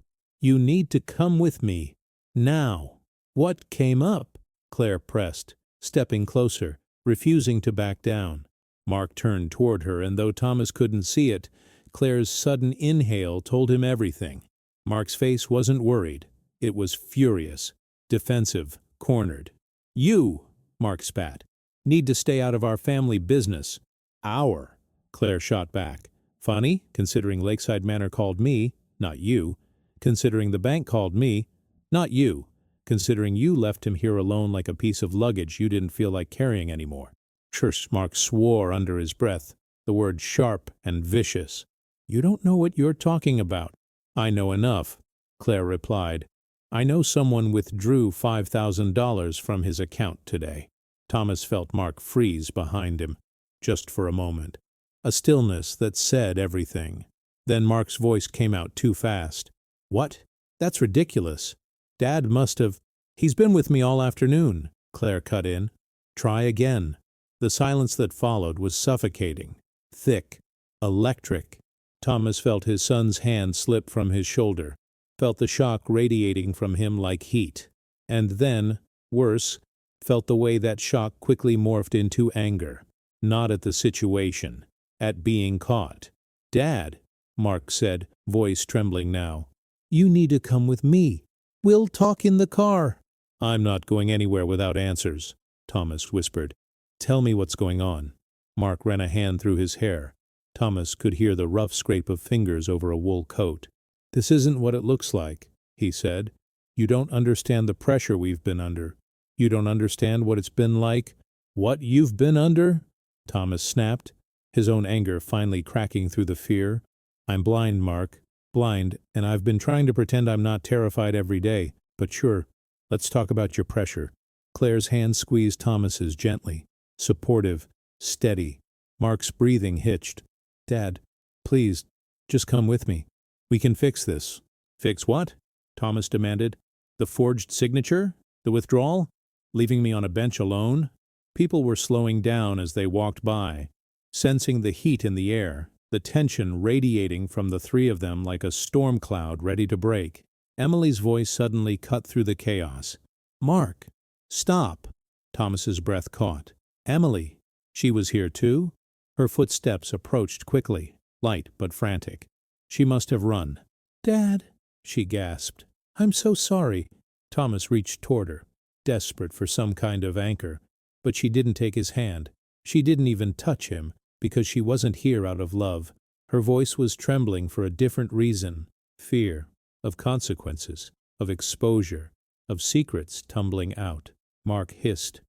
You need to come with me. Now." "What came up?" Claire pressed, stepping closer, refusing to back down. Mark turned toward her, and though Thomas couldn't see it, Claire's sudden inhale told him everything. Mark's face wasn't worried. It was furious, defensive, cornered. "You," Mark spat, "need to stay out of our family business." "Our," Claire shot back. "Funny, considering Lakeside Manor called me, not you. Considering the bank called me, not you. Considering you left him here alone like a piece of luggage you didn't feel like carrying anymore." Shush, Mark swore under his breath, the word sharp and vicious. "You don't know what you're talking about." "I know enough," Claire replied. "I know someone withdrew $5,000 from his account today." Thomas felt Mark freeze behind him, just for a moment. A stillness that said everything. Then Mark's voice came out too fast. "What? That's ridiculous. Dad must have—" "He's been with me all afternoon," Claire cut in. "Try again." The silence that followed was suffocating, thick, electric. Thomas felt his son's hand slip from his shoulder, felt the shock radiating from him like heat, and then, worse, felt the way that shock quickly morphed into anger, not at the situation, at being caught. "Dad," Mark said, voice trembling now, "you need to come with me. We'll talk in the car." "I'm not going anywhere without answers," Thomas whispered. "Tell me what's going on." Mark ran a hand through his hair. Thomas could hear the rough scrape of fingers over a wool coat. "This isn't what it looks like," he said. "You don't understand the pressure we've been under. You don't understand what it's been like." "What you've been under?" Thomas snapped, his own anger finally cracking through the fear. "I'm blind, Mark. Blind, and I've been trying to pretend I'm not terrified every day. But sure, let's talk about your pressure." Claire's hand squeezed Thomas's gently, supportive, steady. Mark's breathing hitched. "Dad, please, just come with me. We can fix this." "Fix what?" Thomas demanded. "The forged signature? The withdrawal? Leaving me on a bench alone?" People were slowing down as they walked by, sensing the heat in the air, the tension radiating from the three of them like a storm cloud ready to break. Emily's voice suddenly cut through the chaos. "Mark, stop!" Thomas's breath caught. "Emily, she was here too?" Her footsteps approached quickly, light but frantic. She must have run. "Dad," she gasped. "I'm so sorry." Thomas reached toward her, desperate for some kind of anchor, but she didn't take his hand. She didn't even touch him, because she wasn't here out of love. Her voice was trembling for a different reason. Fear, of consequences, of exposure, of secrets tumbling out. Mark hissed,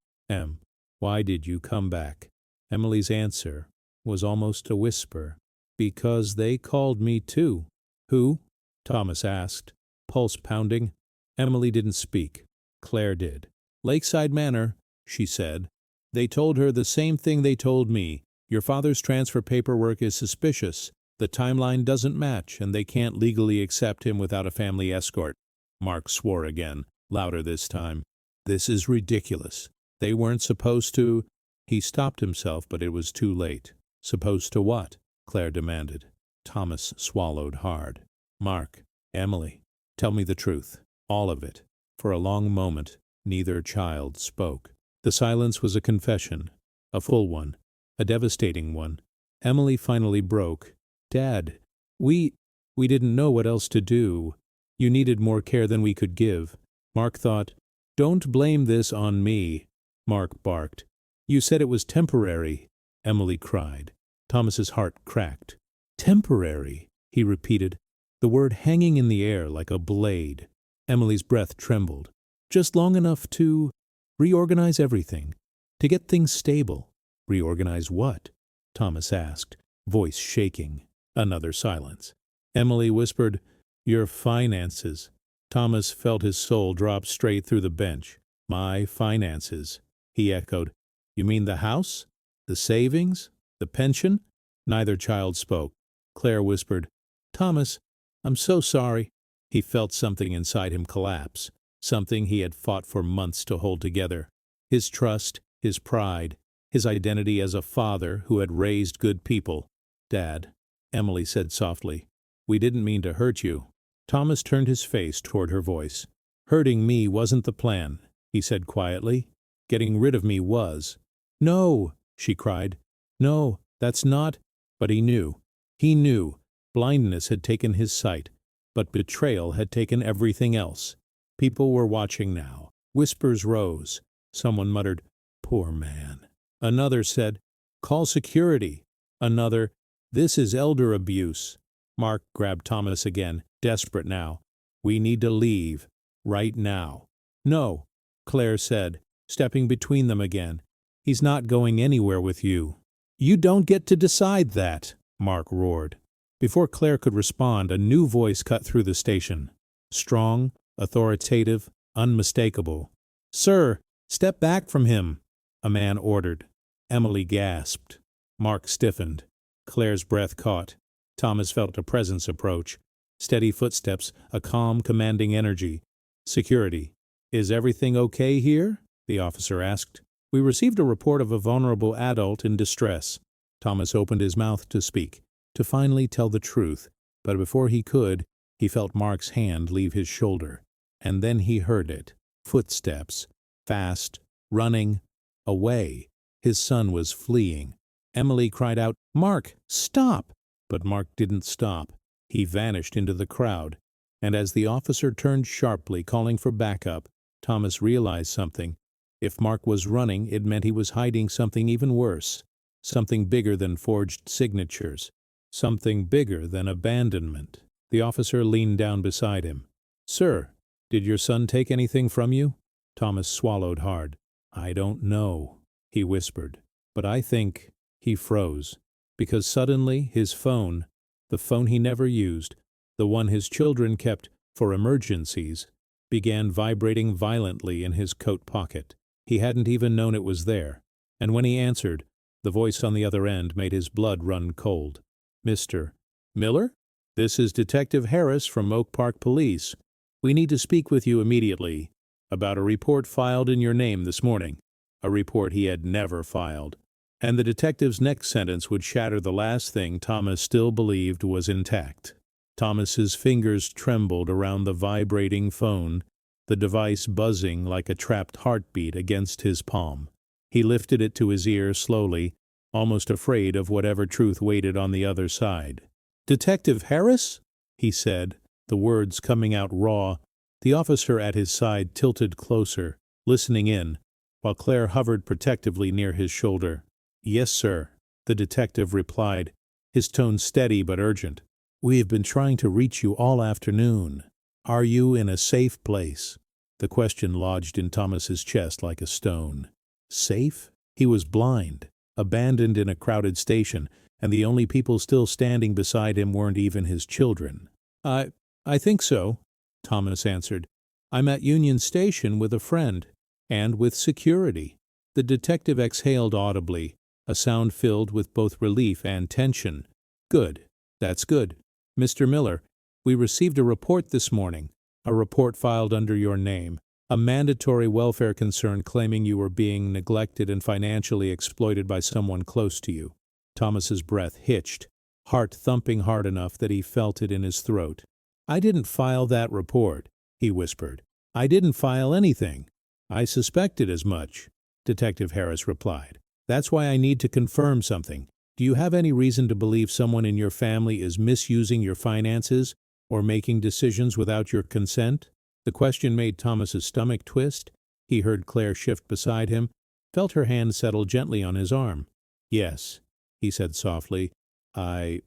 "Why did you come back?" Emily's answer was almost a whisper. "Because they called me too." "Who?" Thomas asked, pulse pounding. Emily didn't speak. Claire did. "Lakeside Manor," she said. "They told her the same thing they told me. Your father's transfer paperwork is suspicious. The timeline doesn't match, and they can't legally accept him without a family escort." Mark swore again, louder this time. "This is ridiculous. They weren't supposed to—" He stopped himself, but it was too late. "Supposed to what?" Claire demanded. Thomas swallowed hard. "Mark, Emily, tell me the truth. All of it." For a long moment, neither child spoke. The silence was a confession, a full one, a devastating one. Emily finally broke. "Dad, we didn't know what else to do. You needed more care than we could give." Mark thought, "Don't blame this on me." Mark barked. "You said it was temporary." Emily cried. Thomas's heart cracked. "Temporary," he repeated, the word hanging in the air like a blade. Emily's breath trembled. "Just long enough to reorganize everything, to get things stable." Reorganize what? Thomas asked, voice shaking. Another silence. Emily whispered, Your finances. Thomas felt his soul drop straight through the bench. My finances, he echoed. You mean the house? The savings? The pension? Neither child spoke. Claire whispered, Thomas, I'm so sorry. He felt something inside him collapse, something he had fought for months to hold together. His trust, his pride, his identity as a father who had raised good people. Dad, Emily said softly, we didn't mean to hurt you. Thomas turned his face toward her voice. Hurting me wasn't the plan, he said quietly. Getting rid of me was. No, she cried. No, that's not. But he knew. He knew. Blindness had taken his sight, but betrayal had taken everything else. People were watching now. Whispers rose. Someone muttered, Poor man. Another said, Call security. Another, This is elder abuse. Mark grabbed Thomas again, desperate now. We need to leave. Right now. No, Claire said, stepping between them again. He's not going anywhere with you. You don't get to decide that, Mark roared. Before Claire could respond, a new voice cut through the station. Strong, authoritative, unmistakable. Sir, step back from him, a man ordered. Emily gasped. Mark stiffened. Claire's breath caught. Thomas felt a presence approach. Steady footsteps, a calm, commanding energy. Security. Is everything okay here? The officer asked. We received a report of a vulnerable adult in distress. Thomas opened his mouth to speak, to finally tell the truth, but before he could, he felt Mark's hand leave his shoulder. And then he heard it. Footsteps. Fast. Running. Away. His son was fleeing. Emily cried out, Mark, stop! But Mark didn't stop. He vanished into the crowd. And as the officer turned sharply, calling for backup, Thomas realized something. If Mark was running, it meant he was hiding something even worse. Something bigger than forged signatures. Something bigger than abandonment. The officer leaned down beside him. Sir, did your son take anything from you? Thomas swallowed hard. I don't know, he whispered. But I think he froze. Because suddenly his phone, the phone he never used, the one his children kept for emergencies, began vibrating violently in his coat pocket. He hadn't even known it was there. And when he answered, the voice on the other end made his blood run cold. Mr. Miller? This is Detective Harris from Oak Park Police. We need to speak with you immediately about a report filed in your name this morning. A report he had never filed. And the detective's next sentence would shatter the last thing Thomas still believed was intact. Thomas's fingers trembled around the vibrating phone, the device buzzing like a trapped heartbeat against his palm. He lifted it to his ear slowly, almost afraid of whatever truth waited on the other side. Detective Harris? He said, the words coming out raw. The officer at his side tilted closer, listening in, while Claire hovered protectively near his shoulder. Yes, sir, the detective replied, his tone steady but urgent. We have been trying to reach you all afternoon. Are you in a safe place? The question lodged in Thomas's chest like a stone. Safe? He was blind, abandoned in a crowded station, and the only people still standing beside him weren't even his children. I think so, Thomas answered. I'm at Union Station with a friend, and with security. The detective exhaled audibly, a sound filled with both relief and tension. Good. That's good. Mr. Miller, we received a report this morning, a report filed under your name, a mandatory welfare concern claiming you were being neglected and financially exploited by someone close to you. Thomas's breath hitched, heart thumping hard enough that he felt it in his throat. I didn't file that report, he whispered. I didn't file anything. I suspected as much, Detective Harris replied. That's why I need to confirm something. Do you have any reason to believe someone in your family is misusing your finances or making decisions without your consent? The question made Thomas's stomach twist. He heard Claire shift beside him, felt her hand settle gently on his arm. Yes, he said softly. I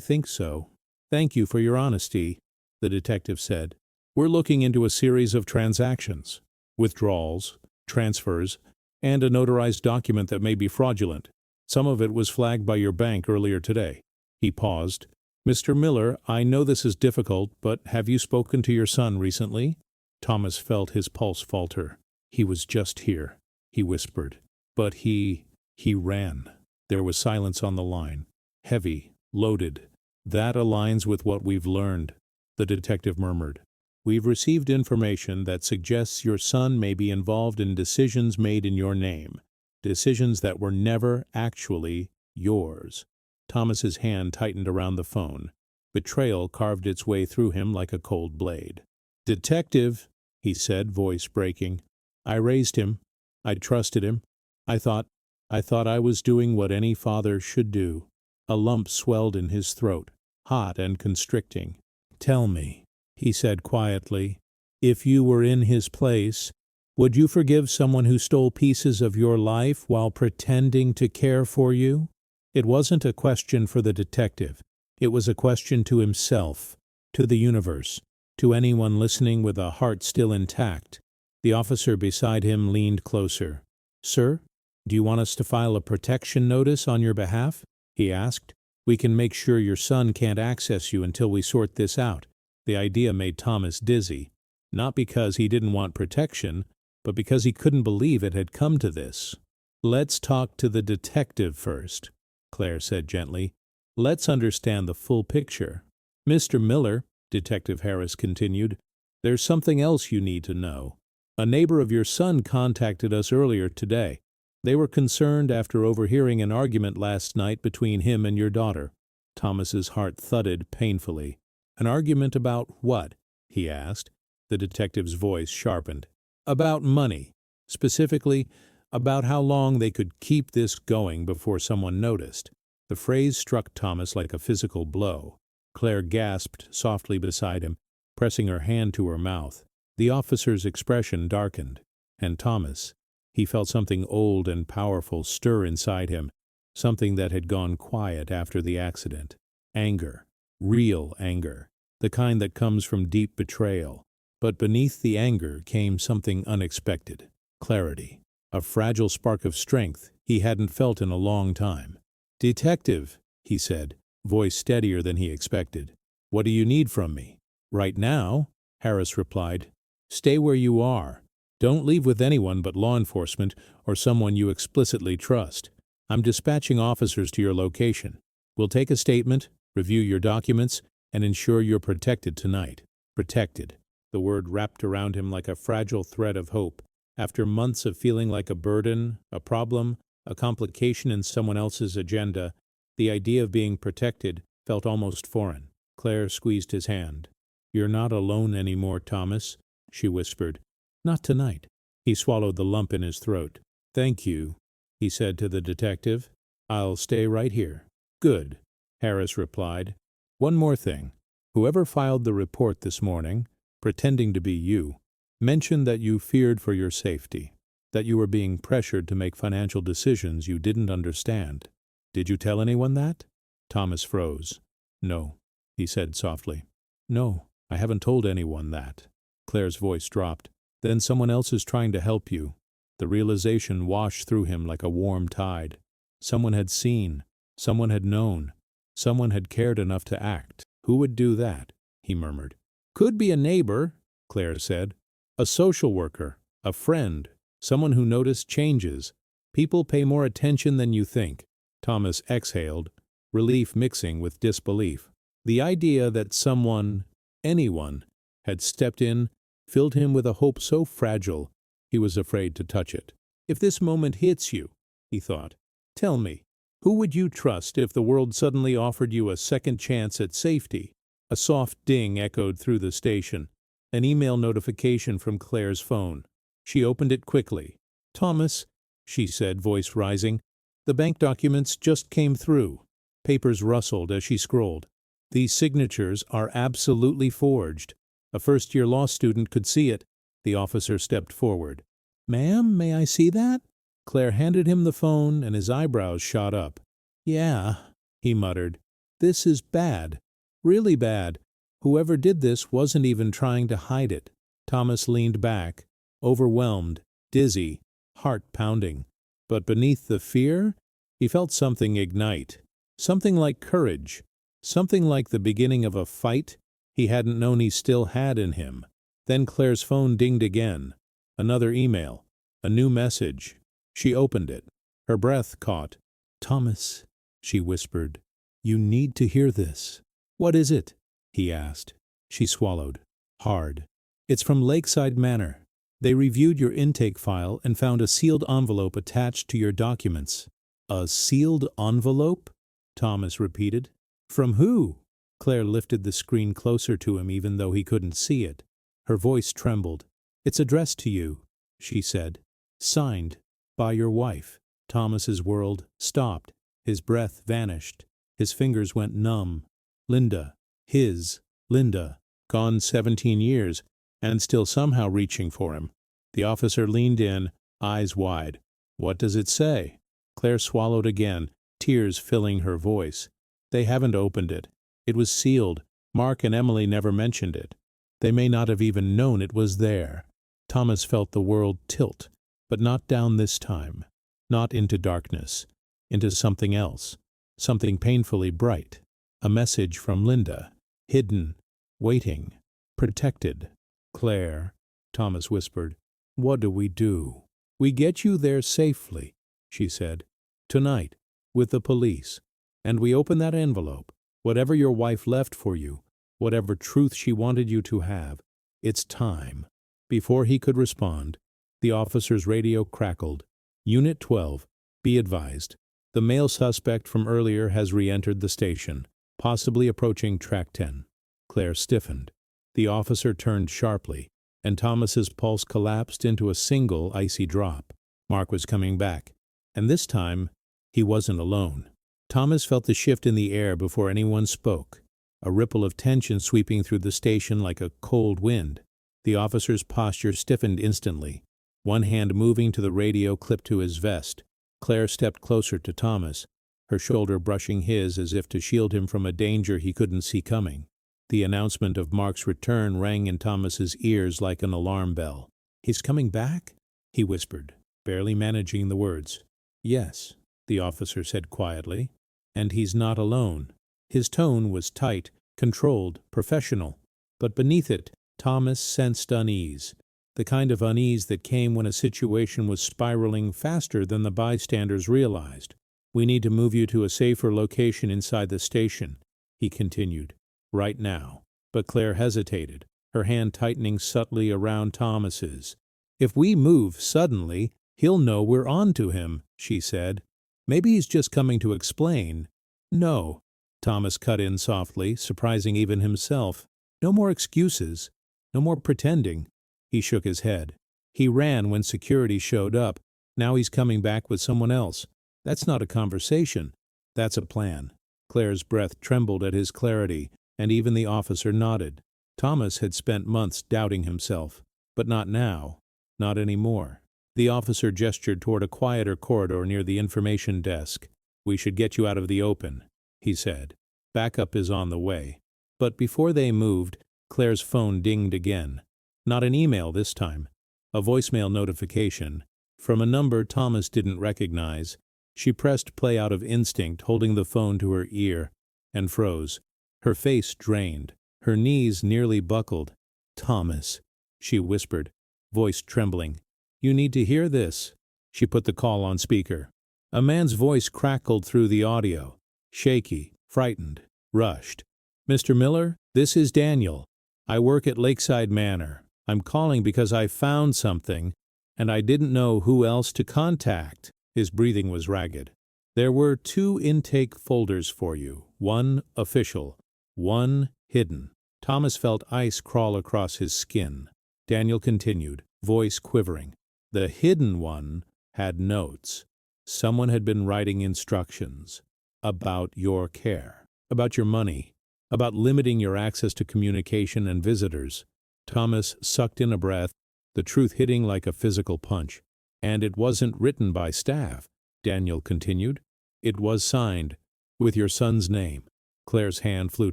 think so. Thank you for your honesty, the detective said. We're looking into a series of transactions, withdrawals, transfers, and a notarized document that may be fraudulent. Some of it was flagged by your bank earlier today." He paused. "Mr. Miller, I know this is difficult, but have you spoken to your son recently?" Thomas felt his pulse falter. "He was just here," he whispered. "But he ran." There was silence on the line. Heavy, loaded. "That aligns with what we've learned," the detective murmured. "We've received information that suggests your son may be involved in decisions made in your name, decisions that were never actually yours." Thomas's hand tightened around the phone. Betrayal carved its way through him like a cold blade. "Detective," he said, voice breaking. "I raised him. I trusted him. I thought I was doing what any father should do." A lump swelled in his throat, hot and constricting. "Tell me," he said quietly, "if you were in his place, would you forgive someone who stole pieces of your life while pretending to care for you?" It wasn't a question for the detective. It was a question to himself, to the universe, to anyone listening with a heart still intact. The officer beside him leaned closer. "Sir, do you want us to file a protection notice on your behalf?" he asked. "We can make sure your son can't access you until we sort this out." The idea made Thomas dizzy, not because he didn't want protection, but because he couldn't believe it had come to this. "Let's talk to the detective first," Claire said gently. "Let's understand the full picture." "Mr. Miller," Detective Harris continued, "there's something else you need to know. A neighbor of your son contacted us earlier today. They were concerned after overhearing an argument last night between him and your daughter." Thomas's heart thudded painfully. "An argument about what?" he asked. The detective's voice sharpened. "About money. Specifically, about how long they could keep this going before someone noticed." The phrase struck Thomas like a physical blow. Claire gasped softly beside him, pressing her hand to her mouth. The officer's expression darkened, and Thomas, he felt something old and powerful stir inside him, something that had gone quiet after the accident. Anger. Real anger. The kind that comes from deep betrayal. But beneath the anger came something unexpected. Clarity. A fragile spark of strength he hadn't felt in a long time. "Detective," he said, voice steadier than he expected. "What do you need from me?" "Right now," Harris replied, "stay where you are. Don't leave with anyone but law enforcement or someone you explicitly trust. I'm dispatching officers to your location. We'll take a statement, review your documents, and ensure you're protected tonight." Protected. The word wrapped around him like a fragile thread of hope. After months of feeling like a burden, a problem, a complication in someone else's agenda, the idea of being protected felt almost foreign. Claire squeezed his hand. "You're not alone anymore, Thomas," she whispered. "Not tonight." He swallowed the lump in his throat. "Thank you," he said to the detective. "I'll stay right here." "Good," Harris replied. "One more thing. Whoever filed the report this morning, pretending to be you, mentioned that you feared for your safety, that you were being pressured to make financial decisions you didn't understand. Did you tell anyone that?" Thomas froze. "No," he said softly. "No, I haven't told anyone that." Claire's voice dropped. "Then someone else is trying to help you." The realization washed through him like a warm tide. Someone had seen, someone had known, someone had cared enough to act. "Who would do that?" he murmured. "Could be a neighbor," Claire said. "A social worker, a friend, someone who noticed changes. People pay more attention than you think." Thomas exhaled, relief mixing with disbelief. The idea that someone, anyone, had stepped in filled him with a hope so fragile he was afraid to touch it. "If this moment hits you," he thought, "tell me, who would you trust if the world suddenly offered you a second chance at safety?" A soft ding echoed through the station. An email notification from Claire's phone. She opened it quickly. "Thomas," she said, voice rising, "the bank documents just came through." Papers rustled as she scrolled. "These signatures are absolutely forged. A first-year law student could see it." The officer stepped forward. "Ma'am, may I see that?" Claire handed him the phone, and his eyebrows shot up. "Yeah," he muttered. "This is bad. Really bad. Whoever did this wasn't even trying to hide it." Thomas leaned back, overwhelmed, dizzy, heart pounding. But beneath the fear, he felt something ignite. Something like courage. Something like the beginning of a fight he hadn't known he still had in him. Then Claire's phone dinged again. Another email. A new message. She opened it. Her breath caught. "Thomas," she whispered, "you need to hear this." "What is it?" he asked. She swallowed. Hard. "It's from Lakeside Manor. They reviewed your intake file and found a sealed envelope attached to your documents." "A sealed envelope?" Thomas repeated. "From who?" Claire lifted the screen closer to him even though he couldn't see it. Her voice trembled. "It's addressed to you," she said. "Signed by your wife." Thomas's world stopped. His breath vanished. His fingers went numb. Linda. His Linda. Gone 17 years, and still somehow reaching for him. The officer leaned in, eyes wide. "What does it say?" Claire swallowed again, tears filling her voice. "They haven't opened it. It was sealed. Mark and Emily never mentioned it. They may not have even known it was there." Thomas felt the world tilt, but not down this time. Not into darkness. Into something else. Something painfully bright. A message from Linda. Hidden. Waiting. Protected. "Claire," Thomas whispered, "what do we do?" "We get you there safely," she said. "Tonight. With the police. And we open that envelope. Whatever your wife left for you. Whatever truth she wanted you to have. It's time." Before he could respond, the officer's radio crackled. "Unit 12, be advised. The male suspect from earlier has re-entered the station, possibly approaching track 10. Claire stiffened. The officer turned sharply, and Thomas's pulse collapsed into a single icy drop. Mark was coming back, and this time he wasn't alone. Thomas felt the shift in the air before anyone spoke, a ripple of tension sweeping through the station like a cold wind. The officer's posture stiffened instantly, one hand moving to the radio clipped to his vest. Claire stepped closer to Thomas, her shoulder brushing his as if to shield him from a danger he couldn't see coming. The announcement of Mark's return rang in Thomas's ears like an alarm bell. "He's coming back?" he whispered, barely managing the words. "Yes," the officer said quietly. "And he's not alone." His tone was tight, controlled, professional. But beneath it, Thomas sensed unease. The kind of unease that came when a situation was spiraling faster than the bystanders realized. "We need to move you to a safer location inside the station," he continued. "Right now." But Claire hesitated, her hand tightening subtly around Thomas's. "If we move suddenly, he'll know we're on to him," she said. "Maybe he's just coming to explain." "No," Thomas cut in softly, surprising even himself. "No more excuses. No more pretending." He shook his head. "He ran when security showed up. Now he's coming back with someone else. That's not a conversation. That's a plan." Claire's breath trembled at his clarity, and even the officer nodded. Thomas had spent months doubting himself, but not now. Not anymore. The officer gestured toward a quieter corridor near the information desk. "We should get you out of the open," he said. "Backup is on the way." But before they moved, Claire's phone dinged again. Not an email this time. A voicemail notification. From a number Thomas didn't recognize. She pressed play out of instinct, holding the phone to her ear, and froze. Her face drained. Her knees nearly buckled. "Thomas," she whispered, voice trembling. "You need to hear this." She put the call on speaker. A man's voice crackled through the audio. Shaky, frightened, rushed. "Mr. Miller, this is Daniel. I work at Lakeside Manor. I'm calling because I found something, and I didn't know who else to contact." His breathing was ragged. "There were 2 intake folders for you, one official, one hidden." Thomas felt ice crawl across his skin. Daniel continued, voice quivering. "The hidden one had notes. Someone had been writing instructions about your care, about your money, about limiting your access to communication and visitors." Thomas sucked in a breath, the truth hitting like a physical punch. "And it wasn't written by staff," Daniel continued. "It was signed, with your son's name." Claire's hand flew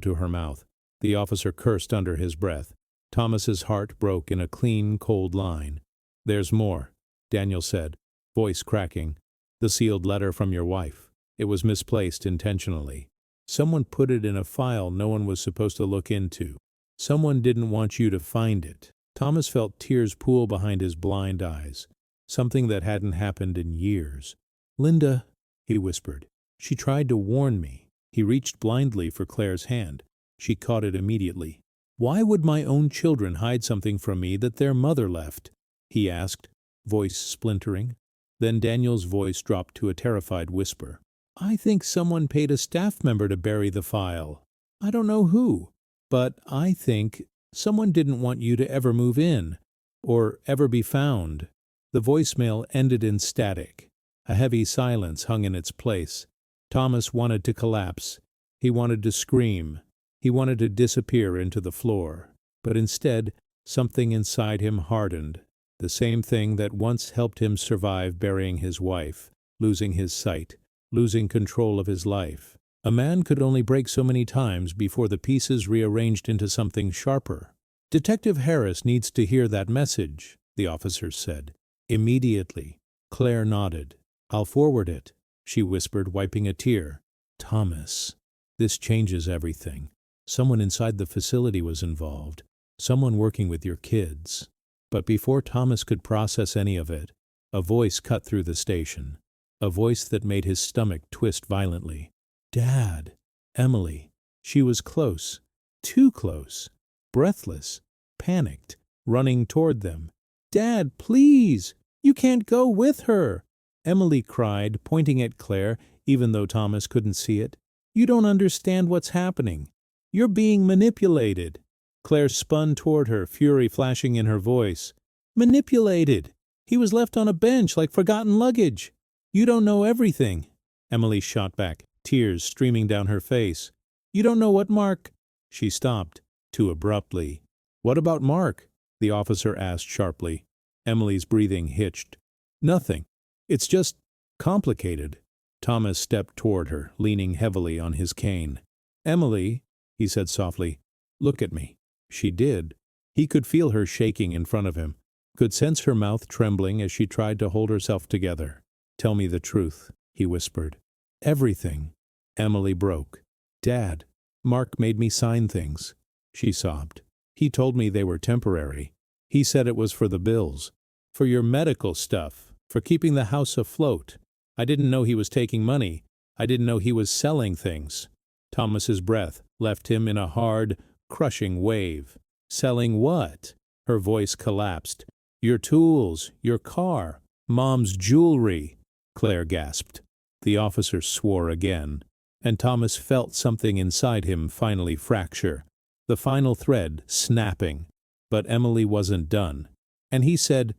to her mouth. The officer cursed under his breath. Thomas's heart broke in a clean, cold line. "There's more," Daniel said. Voice cracking. The sealed letter from your wife. It was misplaced intentionally. Someone put it in a file no one was supposed to look into. Someone didn't want you to find it. Thomas felt tears pool behind his blind eyes, something that hadn't happened in years. Linda, he whispered. She tried to warn me. He reached blindly for Claire's hand. She caught it immediately. Why would my own children hide something from me that their mother left? He asked, voice splintering. Then Daniel's voice dropped to a terrified whisper. I think someone paid a staff member to bury the file. I don't know who, but I think someone didn't want you to ever move in, or ever be found. The voicemail ended in static. A heavy silence hung in its place. Thomas wanted to collapse. He wanted to scream. He wanted to disappear into the floor. But instead, something inside him hardened. The same thing that once helped him survive burying his wife, losing his sight, losing control of his life. A man could only break so many times before the pieces rearranged into something sharper. Detective Harris needs to hear that message, the officer said. Immediately. Claire nodded. I'll forward it, she whispered, wiping a tear. Thomas. This changes everything. Someone inside the facility was involved. Someone working with your kids. But before Thomas could process any of it, a voice cut through the station. A voice that made his stomach twist violently. Dad. Emily. She was close. Too close. Breathless. Panicked. Running toward them. Dad, please! You can't go with her! Emily cried, pointing at Claire, even though Thomas couldn't see it. You don't understand what's happening. You're being manipulated. Claire spun toward her, fury flashing in her voice. Manipulated! He was left on a bench like forgotten luggage. You don't know everything. Emily shot back, tears streaming down her face. You don't know what Mark... She stopped, too abruptly. What about Mark? The officer asked sharply. Emily's breathing hitched. Nothing. It's just complicated. Thomas stepped toward her, leaning heavily on his cane. Emily, he said softly, look at me. She did. He could feel her shaking in front of him, could sense her mouth trembling as she tried to hold herself together. Tell me the truth, he whispered. Everything. Emily broke. Dad, Mark made me sign things. She sobbed. He told me they were temporary. He said it was for the bills. For your medical stuff. For keeping the house afloat. I didn't know he was taking money. I didn't know he was selling things. Thomas's breath left him in a hard, crushing wave. Selling what? Her voice collapsed. Your tools, your car, Mom's jewelry, Claire gasped. The officer swore again, and Thomas felt something inside him finally fracture. The final thread snapping. But Emily wasn't done. And he said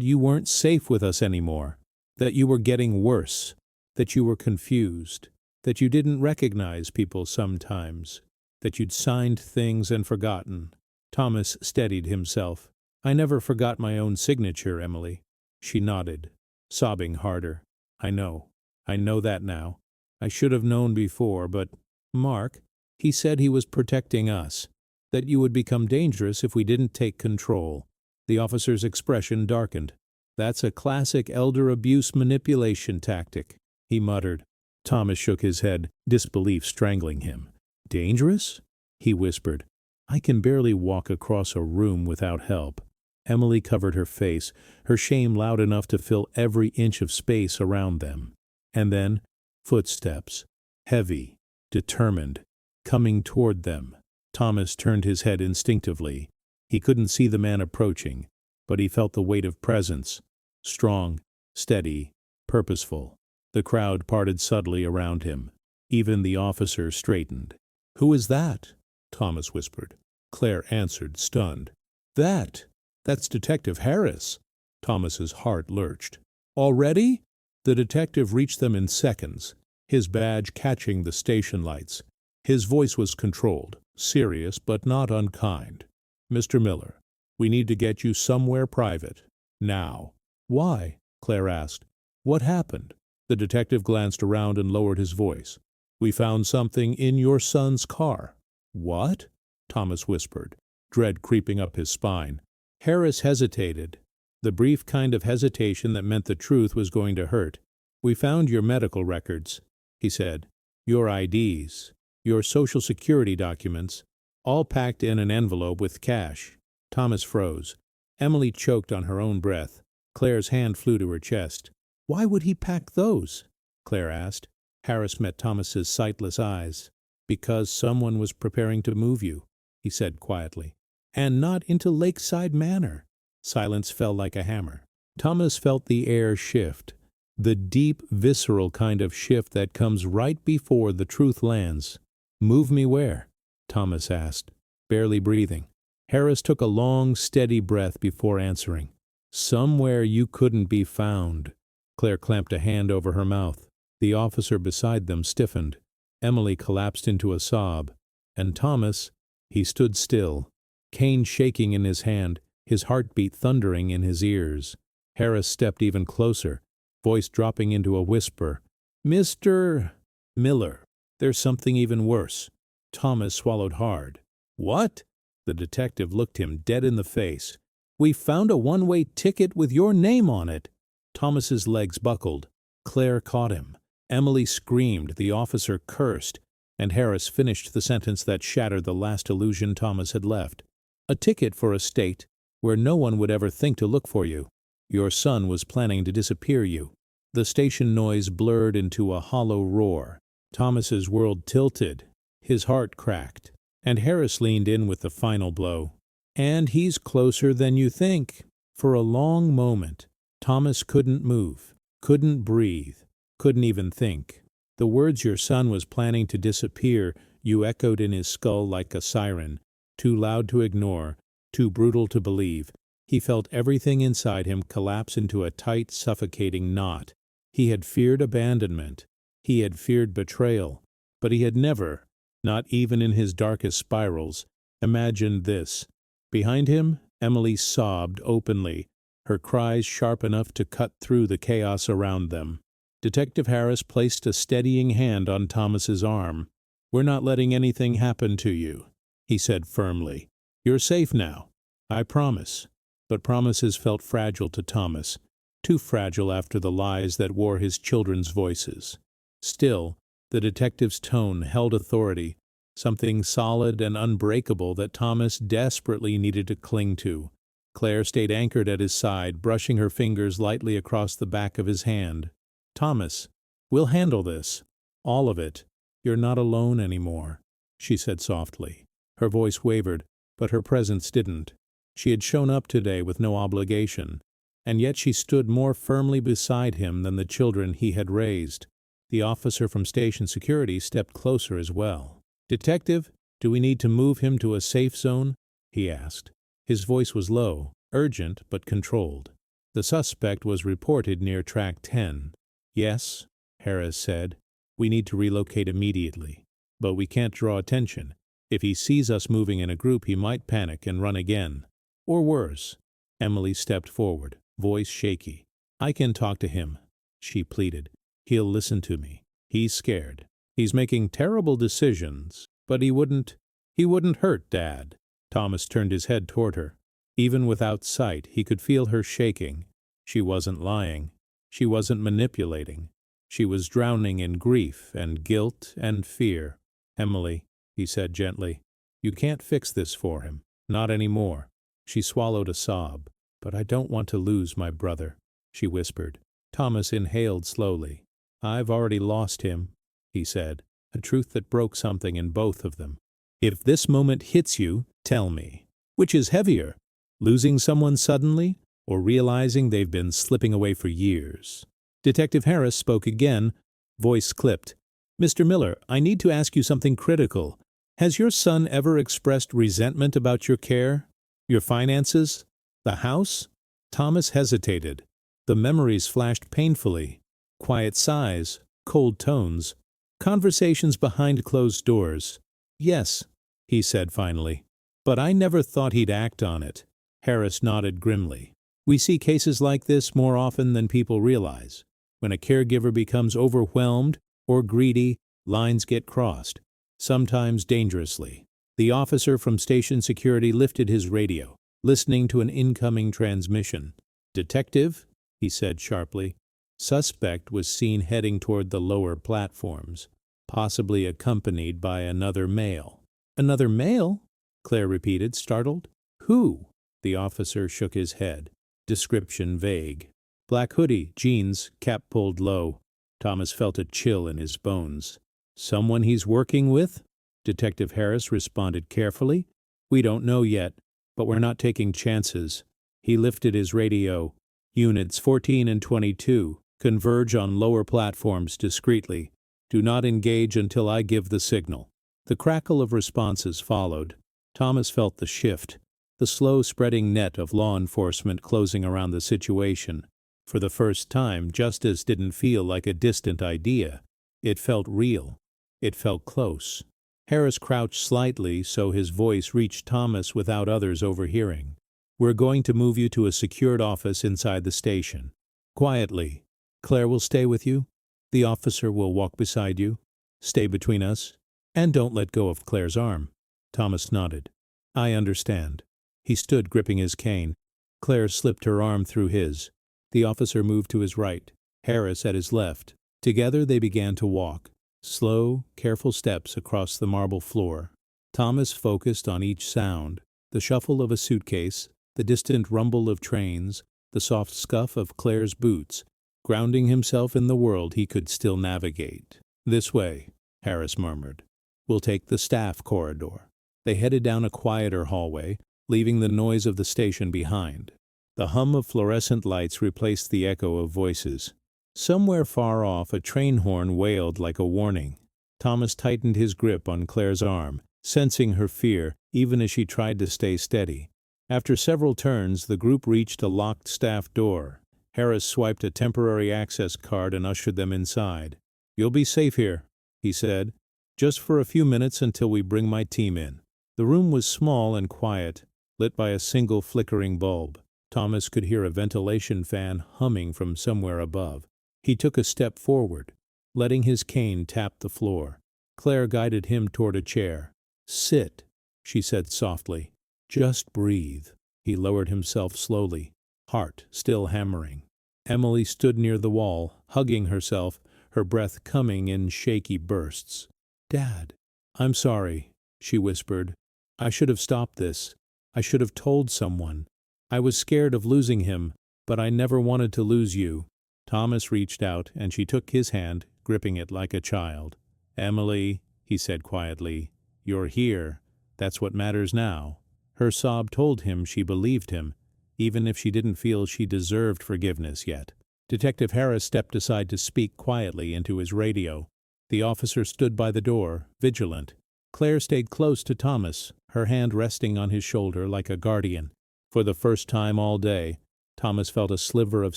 you weren't safe with us anymore, that you were getting worse, that you were confused, that you didn't recognize people sometimes, that you'd signed things and forgotten. Thomas steadied himself. I never forgot my own signature, Emily. She nodded, sobbing harder. I know that now. I should have known before, but Mark, he said he was protecting us, that you would become dangerous if we didn't take control. The officer's expression darkened. That's a classic elder abuse manipulation tactic, he muttered. Thomas shook his head, disbelief strangling him. Dangerous? He whispered. I can barely walk across a room without help. Emily covered her face, her shame loud enough to fill every inch of space around them. And then, footsteps, heavy, determined, coming toward them. Thomas turned his head instinctively. He couldn't see the man approaching, but he felt the weight of presence. Strong, steady, purposeful. The crowd parted subtly around him. Even the officer straightened. Who is that? Thomas whispered. Claire answered, stunned. That's Detective Harris. Thomas's heart lurched. Already? The detective reached them in seconds, his badge catching the station lights. His voice was controlled, serious but not unkind. Mr. Miller, we need to get you somewhere private. Now. Why? Claire asked. What happened? The detective glanced around and lowered his voice. We found something in your son's car. What? Thomas whispered, dread creeping up his spine. Harris hesitated. the brief kind of hesitation that meant the truth was going to hurt. "We found your medical records," he said. "Your IDs, your social security documents, all packed in an envelope with cash." Thomas froze. Emily choked on her own breath. Claire's hand flew to her chest. "Why would he pack those?" Claire asked. Harris met Thomas's sightless eyes. "Because someone was preparing to move you," he said quietly. "And not into Lakeside Manor." Silence fell like a hammer. Thomas felt the air shift, the deep, visceral kind of shift that comes right before the truth lands. "Move me where?" Thomas asked, barely breathing. Harris took a long, steady breath before answering. "Somewhere you couldn't be found." Claire clamped a hand over her mouth. The officer beside them stiffened. Emily collapsed into a sob. And Thomas, he stood still, cane shaking in his hand, his heartbeat thundering in his ears. Harris stepped even closer, voice dropping into a whisper. "Mr. Miller, there's something even worse." Thomas swallowed hard. "What?" The detective looked him dead in the face. "We found a one-way ticket with your name on it." Thomas's legs buckled. Claire caught him. Emily screamed, the officer cursed, and Harris finished the sentence that shattered the last illusion Thomas had left. "A ticket for a state where no one would ever think to look for you. Your son was planning to disappear you." The station noise blurred into a hollow roar. Thomas's world tilted. His heart cracked. And Harris leaned in with the final blow. "And he's closer than you think." For a long moment, Thomas couldn't move, couldn't breathe, couldn't even think. The words "your son was planning to disappear" you echoed in his skull like a siren, too loud to ignore, too brutal to believe. He felt everything inside him collapse into a tight, suffocating knot. He had feared abandonment. He had feared betrayal. But he had never, not even in his darkest spirals, imagined this. Behind him, Emily sobbed openly, her cries sharp enough to cut through the chaos around them. Detective Harris placed a steadying hand on Thomas's arm. "We're not letting anything happen to you," he said firmly. "You're safe now. I promise." But promises felt fragile to Thomas, too fragile after the lies that wore his children's voices. Still, the detective's tone held authority, something solid and unbreakable that Thomas desperately needed to cling to. Claire stayed anchored at his side, brushing her fingers lightly across the back of his hand. "Thomas, we'll handle this. All of it. You're not alone anymore," she said softly. Her voice wavered, but her presence didn't. She had shown up today with no obligation, and yet she stood more firmly beside him than the children he had raised. The officer from station security stepped closer as well. "Detective, do we need to move him to a safe zone?" he asked. His voice was low, urgent but controlled. The suspect was reported near track 10. "Yes," Harris said. "We need to relocate immediately. But we can't draw attention. If he sees us moving in a group, he might panic and run again. Or worse." Emily stepped forward, voice shaky. "I can talk to him," she pleaded. "He'll listen to me. He's scared. He's making terrible decisions, but he wouldn't hurt Dad." Thomas turned his head toward her. Even without sight, he could feel her shaking. She wasn't lying. She wasn't manipulating. She was drowning in grief and guilt and fear. "Emily," he said gently, "you can't fix this for him. Not anymore." She swallowed a sob. "But I don't want to lose my brother," she whispered. Thomas inhaled slowly. "I've already lost him," he said, a truth that broke something in both of them. "If this moment hits you, tell me. Which is heavier, losing someone suddenly, or realizing they've been slipping away for years?" Detective Harris spoke again, voice clipped. "Mr. Miller, I need to ask you something critical. Has your son ever expressed resentment about your care? Your finances? The house?" Thomas hesitated. The memories flashed painfully. Quiet sighs, cold tones, conversations behind closed doors. "Yes," he said finally. "But I never thought he'd act on it." Harris nodded grimly. "We see cases like this more often than people realize. When a caregiver becomes overwhelmed or greedy, lines get crossed, sometimes dangerously." The officer from station security lifted his radio, listening to an incoming transmission. "Detective," he said sharply. Suspect was seen heading toward the lower platforms, possibly accompanied by another male. "Another male?" Claire repeated, startled. "Who?" The officer shook his head. Description vague. Black hoodie, jeans, cap pulled low. Thomas felt a chill in his bones. "Someone he's working with?" Detective Harris responded carefully. "We don't know yet, but we're not taking chances." He lifted his radio. "Units 14 and 22. Converge on lower platforms discreetly. Do not engage until I give the signal." The crackle of responses followed. Thomas felt the shift, the slow spreading net of law enforcement closing around the situation. For the first time, justice didn't feel like a distant idea. It felt real. It felt close. Harris crouched slightly so his voice reached Thomas without others overhearing. "We're going to move you to a secured office inside the station. Quietly. Claire will stay with you. The officer will walk beside you. Stay between us. And don't let go of Claire's arm." Thomas nodded. "I understand." He stood gripping his cane. Claire slipped her arm through his. The officer moved to his right, Harris at his left. Together they began to walk. Slow, careful steps across the marble floor. Thomas focused on each sound, the shuffle of a suitcase, the distant rumble of trains, the soft scuff of Claire's boots, grounding himself in the world he could still navigate. "This way," Harris murmured. "We'll take the staff corridor." They headed down a quieter hallway, leaving the noise of the station behind. The hum of fluorescent lights replaced the echo of voices. Somewhere far off, a train horn wailed like a warning. Thomas tightened his grip on Claire's arm, sensing her fear even as she tried to stay steady. After several turns, the group reached a locked staff door. Harris swiped a temporary access card and ushered them inside. "You'll be safe here," he said, "just for a few minutes until we bring my team in." The room was small and quiet, lit by a single flickering bulb. Thomas could hear a ventilation fan humming from somewhere above. He took a step forward, letting his cane tap the floor. Claire guided him toward a chair. "Sit," she said softly. "Just breathe." He lowered himself slowly, heart still hammering. Emily stood near the wall, hugging herself, her breath coming in shaky bursts. "Dad." "I'm sorry," she whispered. "I should have stopped this. I should have told someone. I was scared of losing him, but I never wanted to lose you." Thomas reached out, and she took his hand, gripping it like a child. "Emily," he said quietly, "you're here. That's what matters now." Her sob told him she believed him, even if she didn't feel she deserved forgiveness yet. Detective Harris stepped aside to speak quietly into his radio. The officer stood by the door, vigilant. Claire stayed close to Thomas, her hand resting on his shoulder like a guardian. For the first time all day, Thomas felt a sliver of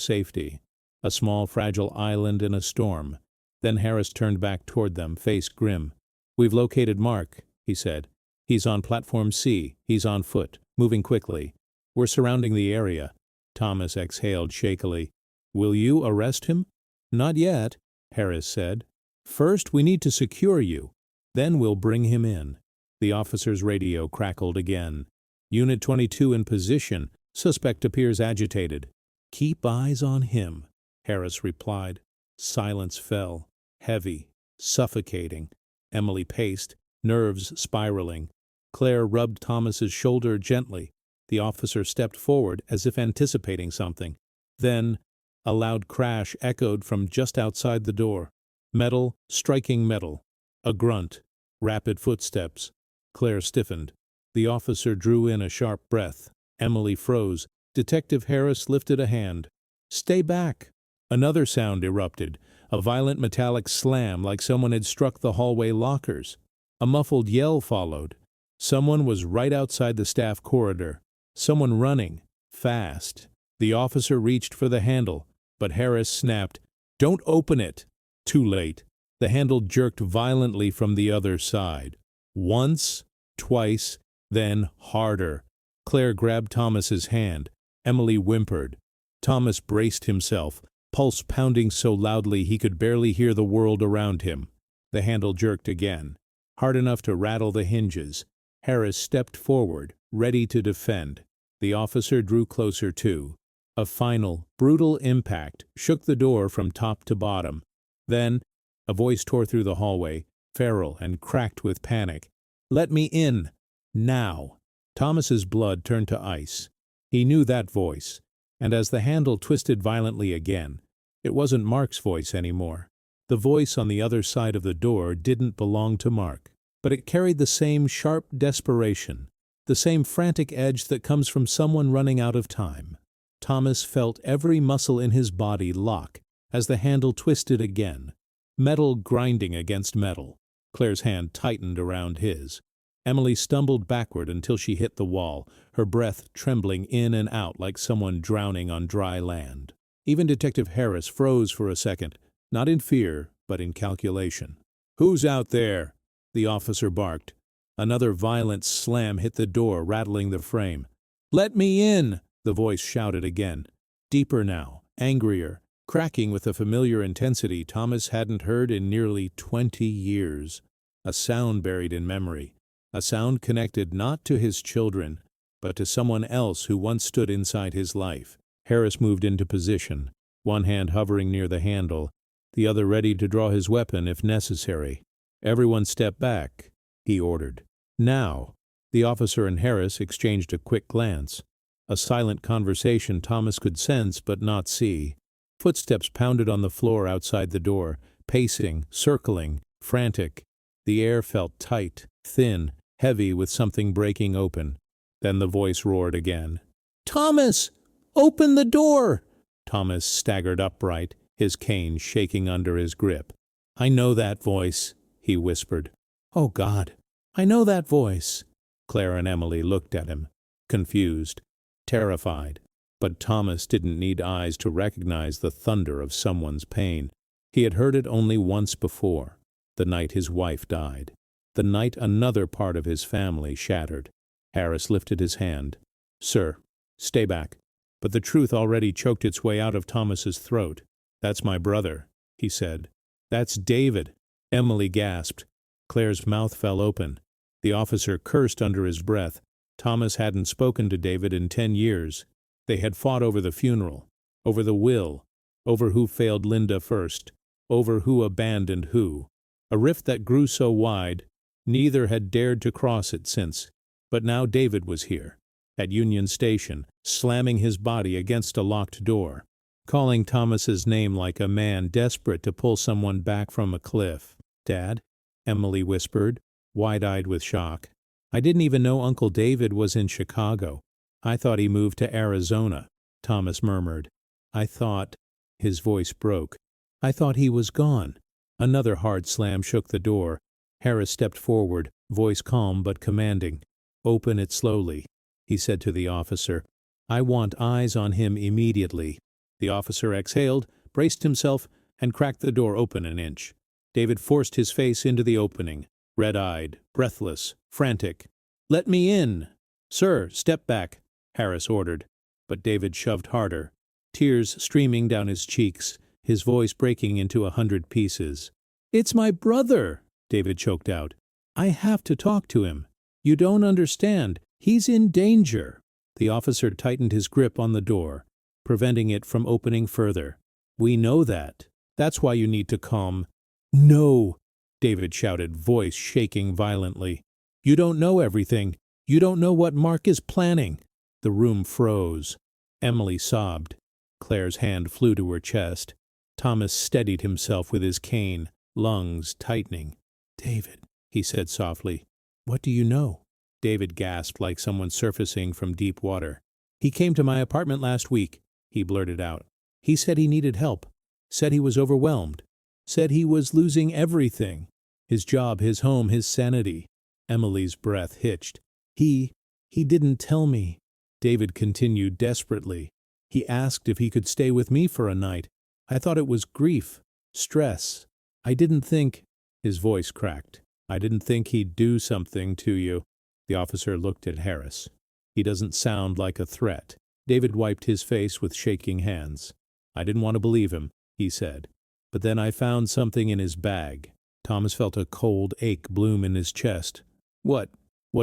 safety, a small fragile island in a storm. Then Harris turned back toward them, face grim. "We've located Mark," he said. "He's on platform C. He's on foot, moving quickly. We're surrounding the area." Thomas exhaled shakily. "Will you arrest him?" "Not yet," Harris said. "First, we need to secure you. Then we'll bring him in." The officer's radio crackled again. "Unit 22 in position. Suspect appears agitated." "Keep eyes on him," Harris replied. Silence fell, heavy, suffocating. Emily paced, nerves spiraling. Claire rubbed Thomas's shoulder gently. The officer stepped forward as if anticipating something. Then, a loud crash echoed from just outside the door. Metal striking metal. A grunt. Rapid footsteps. Claire stiffened. The officer drew in a sharp breath. Emily froze. Detective Harris lifted a hand. "Stay back!" Another sound erupted, a violent metallic slam like someone had struck the hallway lockers. A muffled yell followed. Someone was right outside the staff corridor. Someone running. Fast. The officer reached for the handle, but Harris snapped, "Don't open it!" Too late. The handle jerked violently from the other side. Once, twice, then harder. Claire grabbed Thomas's hand. Emily whimpered. Thomas braced himself, pulse pounding so loudly he could barely hear the world around him. The handle jerked again, hard enough to rattle the hinges. Harris stepped forward, ready to defend. The officer drew closer too. A final, brutal impact shook the door from top to bottom. Then, a voice tore through the hallway, feral and cracked with panic. "Let me in! Now!" Thomas's blood turned to ice. He knew that voice, and as the handle twisted violently again, it wasn't Mark's voice anymore. The voice on the other side of the door didn't belong to Mark, but it carried the same sharp desperation, the same frantic edge that comes from someone running out of time. Thomas felt every muscle in his body lock as the handle twisted again, metal grinding against metal. Claire's hand tightened around his. Emily stumbled backward until she hit the wall, her breath trembling in and out like someone drowning on dry land. Even Detective Harris froze for a second, not in fear, but in calculation. "Who's out there?" the officer barked. Another violent slam hit the door, rattling the frame. "Let me in!" the voice shouted again. Deeper now, angrier, cracking with a familiar intensity Thomas hadn't heard in nearly 20 years. A sound buried in memory. A sound connected not to his children, but to someone else who once stood inside his life. Harris moved into position, one hand hovering near the handle, the other ready to draw his weapon if necessary. "Everyone step back," he ordered. Now, the officer and Harris exchanged a quick glance. A silent conversation Thomas could sense but not see. Footsteps pounded on the floor outside the door, pacing, circling, frantic. The air felt tight, thin, heavy with something breaking open. Then the voice roared again. "Thomas! Open the door!" Thomas staggered upright, his cane shaking under his grip. "I know that voice," he whispered. "Oh, God, I know that voice." Claire and Emily looked at him, confused, terrified. But Thomas didn't need eyes to recognize the thunder of someone's pain. He had heard it only once before, the night his wife died, the night another part of his family shattered. Harris lifted his hand. "Sir, stay back." But the truth already choked its way out of Thomas's throat. "That's my brother," he said. "That's David." Emily gasped. Claire's mouth fell open. The officer cursed under his breath. Thomas hadn't spoken to David in 10 years. They had fought over the funeral, over the will, over who failed Linda first, over who abandoned who. A rift that grew so wide, neither had dared to cross it since. But now David was here, at Union Station, slamming his body against a locked door, calling Thomas's name like a man desperate to pull someone back from a cliff. "Dad?" Emily whispered, wide-eyed with shock. "I didn't even know Uncle David was in Chicago. I thought he moved to Arizona," Thomas murmured. "I thought—" His voice broke. "I thought he was gone." Another hard slam shook the door. Harris stepped forward, voice calm but commanding. "Open it slowly," he said to the officer. "I want eyes on him immediately." The officer exhaled, braced himself, and cracked the door open an inch. David forced his face into the opening, red-eyed, breathless, frantic. "Let me in!" "Sir, step back," Harris ordered. But David shoved harder, tears streaming down his cheeks, his voice breaking into 100 pieces. "It's my brother," David choked out. "I have to talk to him. You don't understand. He's in danger." The officer tightened his grip on the door, preventing it from opening further. "We know that. That's why you need to calm." "No!" David shouted, voice shaking violently. "You don't know everything. You don't know what Mark is planning." The room froze. Emily sobbed. Claire's hand flew to her chest. Thomas steadied himself with his cane, lungs tightening. "David," he said softly, "what do you know?" David gasped like someone surfacing from deep water. "He came to my apartment last week," he blurted out. "He said he needed help, said he was overwhelmed, said he was losing everything. His job, his home, his sanity." Emily's breath hitched. He didn't tell me," David continued desperately. "He asked if he could stay with me for a night. I thought it was grief, stress. I didn't think—" His voice cracked. "I didn't think he'd do something to you." The officer looked at Harris. "He doesn't sound like a threat." David wiped his face with shaking hands. "I didn't want to believe him," he said. "But then I found something in his bag." Thomas felt a cold ache bloom in his chest. What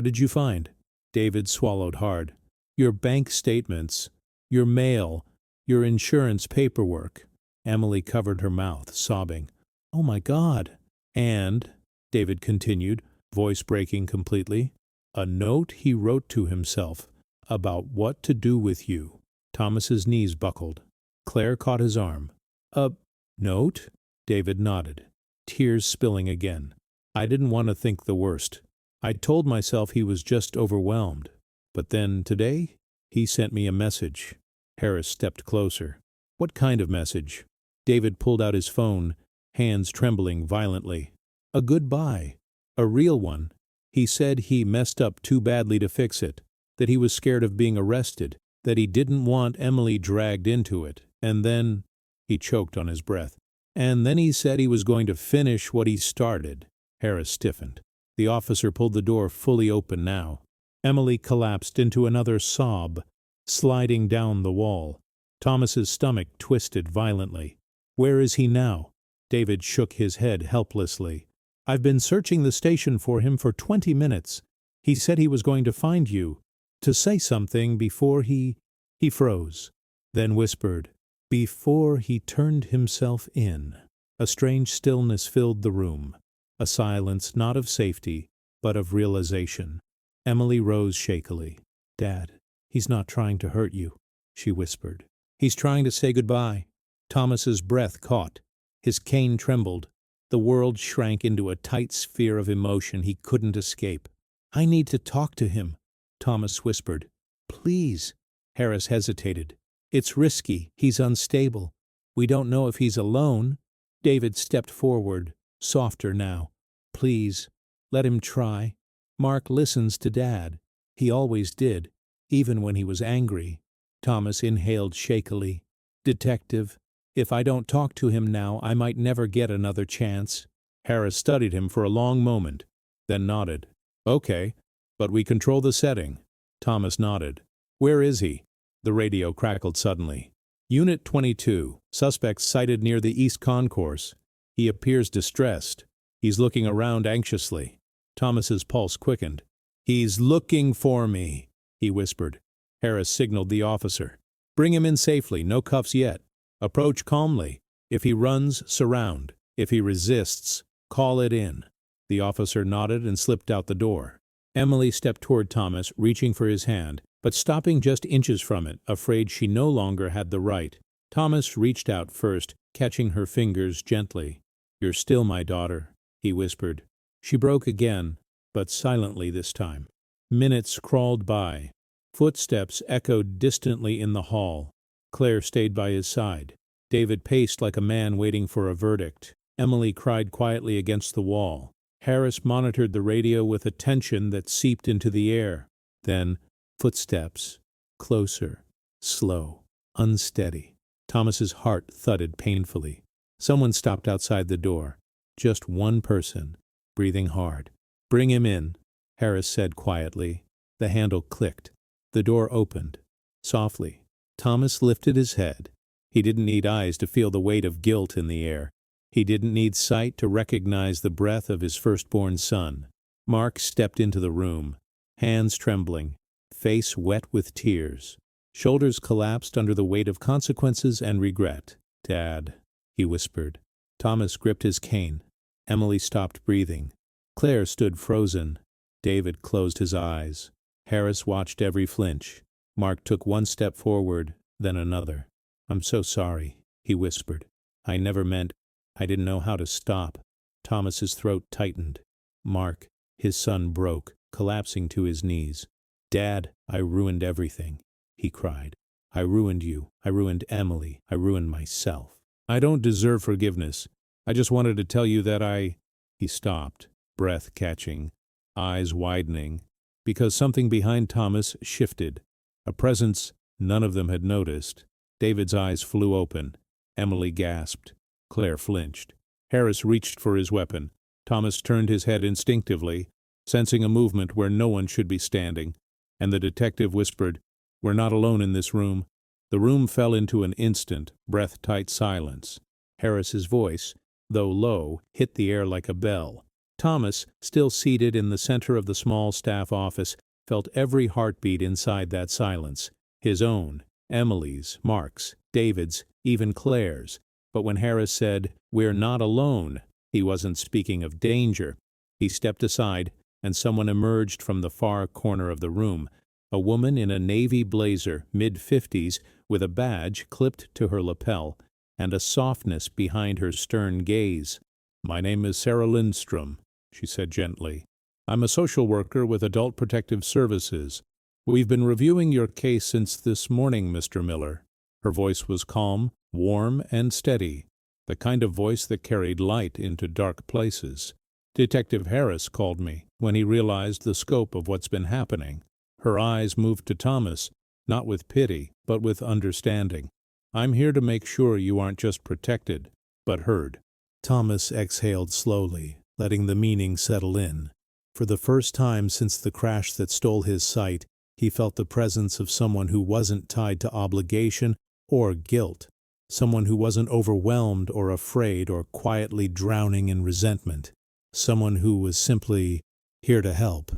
did you find?" David swallowed hard. "Your bank statements, your mail, Your insurance paperwork. Emily covered her mouth, sobbing. Oh my God. And, David continued, voice breaking completely, a note he wrote to himself about what to do with you. Thomas's knees buckled. Claire caught his arm. A note? David nodded, tears spilling again. I didn't want to think the worst. I told myself he was just overwhelmed. But then, today, he sent me a message. Harris stepped closer. What kind of message? David pulled out his phone, hands trembling violently. A goodbye. A real one. He said he messed up too badly to fix it, that he was scared of being arrested, that he didn't want Emily dragged into it, and then… He choked on his breath. And then he said he was going to finish what he started. Harris stiffened. The officer pulled the door fully open now. Emily collapsed into another sob, sliding down the wall. Thomas's stomach twisted violently. Where is he now? David shook his head helplessly. I've been searching the station for him for 20 minutes. He said he was going to find you, to say something before he froze, then whispered, before he turned himself in. A strange stillness filled the room, a silence not of safety, but of realization. Emily rose shakily. Dad, he's not trying to hurt you, she whispered. He's trying to say goodbye. Thomas's breath caught. His cane trembled. The world shrank into a tight sphere of emotion he couldn't escape. I need to talk to him, Thomas whispered. Please. Harris hesitated. It's risky. He's unstable. We don't know if he's alone. David stepped forward, softer now. Please, let him try. Mark listens to Dad. He always did, even when he was angry. Thomas inhaled shakily. Detective, if I don't talk to him now, I might never get another chance. Harris studied him for a long moment, then nodded. Okay, but we control the setting. Thomas nodded. Where is he? The radio crackled suddenly. Unit 22, suspect sighted near the East Concourse. He appears distressed. He's looking around anxiously. Thomas's pulse quickened. He's looking for me, he whispered. Harris signaled the officer. Bring him in safely, no cuffs yet. Approach calmly. If he runs, surround. If he resists, call it in. The officer nodded and slipped out the door. Emily stepped toward Thomas, reaching for his hand, but stopping just inches from it, afraid she no longer had the right. Thomas reached out first, catching her fingers gently. You're still my daughter, he whispered. She broke again, but silently this time. Minutes crawled by. Footsteps echoed distantly in the hall. Claire stayed by his side. David paced like a man waiting for a verdict. Emily cried quietly against the wall. Harris monitored the radio with a tension that seeped into the air. Then, footsteps. Closer. Slow. Unsteady. Thomas's heart thudded painfully. Someone stopped outside the door. Just one person, breathing hard. Bring him in, Harris said quietly. The handle clicked. The door opened. Softly. Thomas lifted his head. He didn't need eyes to feel the weight of guilt in the air. He didn't need sight to recognize the breath of his firstborn son. Mark stepped into the room, hands trembling, face wet with tears. Shoulders collapsed under the weight of consequences and regret. Dad, he whispered. Thomas gripped his cane. Emily stopped breathing. Claire stood frozen. David closed his eyes. Harris watched every flinch. Mark took one step forward, then another. I'm so sorry, he whispered. I never meant. I didn't know how to stop. Thomas's throat tightened. Mark, his son, broke, collapsing to his knees. Dad, I ruined everything, he cried. I ruined you. I ruined Emily. I ruined myself. I don't deserve forgiveness. I just wanted to tell you that He stopped, breath catching, eyes widening, because something behind Thomas shifted. A presence none of them had noticed. David's eyes flew open. Emily gasped. Claire flinched. Harris reached for his weapon. Thomas turned his head instinctively, sensing a movement where no one should be standing, and the detective whispered, We're not alone in this room. The room fell into an instant, breath-tight silence. Harris's voice, though low, hit the air like a bell. Thomas, still seated in the center of the small staff office, felt every heartbeat inside that silence. His own, Emily's, Mark's, David's, even Claire's. But when Harris said, "We're not alone," he wasn't speaking of danger. He stepped aside, and someone emerged from the far corner of the room, a woman in a navy blazer, mid-50s, with a badge clipped to her lapel, and a softness behind her stern gaze. "My name is Sarah Lindstrom," she said gently. "I'm a social worker with Adult Protective Services. We've been reviewing your case since this morning, Mr. Miller." Her voice was calm, warm, and steady, the kind of voice that carried light into dark places. "Detective Harris called me when he realized the scope of what's been happening." Her eyes moved to Thomas, not with pity, but with understanding. "I'm here to make sure you aren't just protected, but heard." Thomas exhaled slowly, letting the meaning settle in. For the first time since the crash that stole his sight, he felt the presence of someone who wasn't tied to obligation or guilt, someone who wasn't overwhelmed or afraid or quietly drowning in resentment, someone who was simply here to help.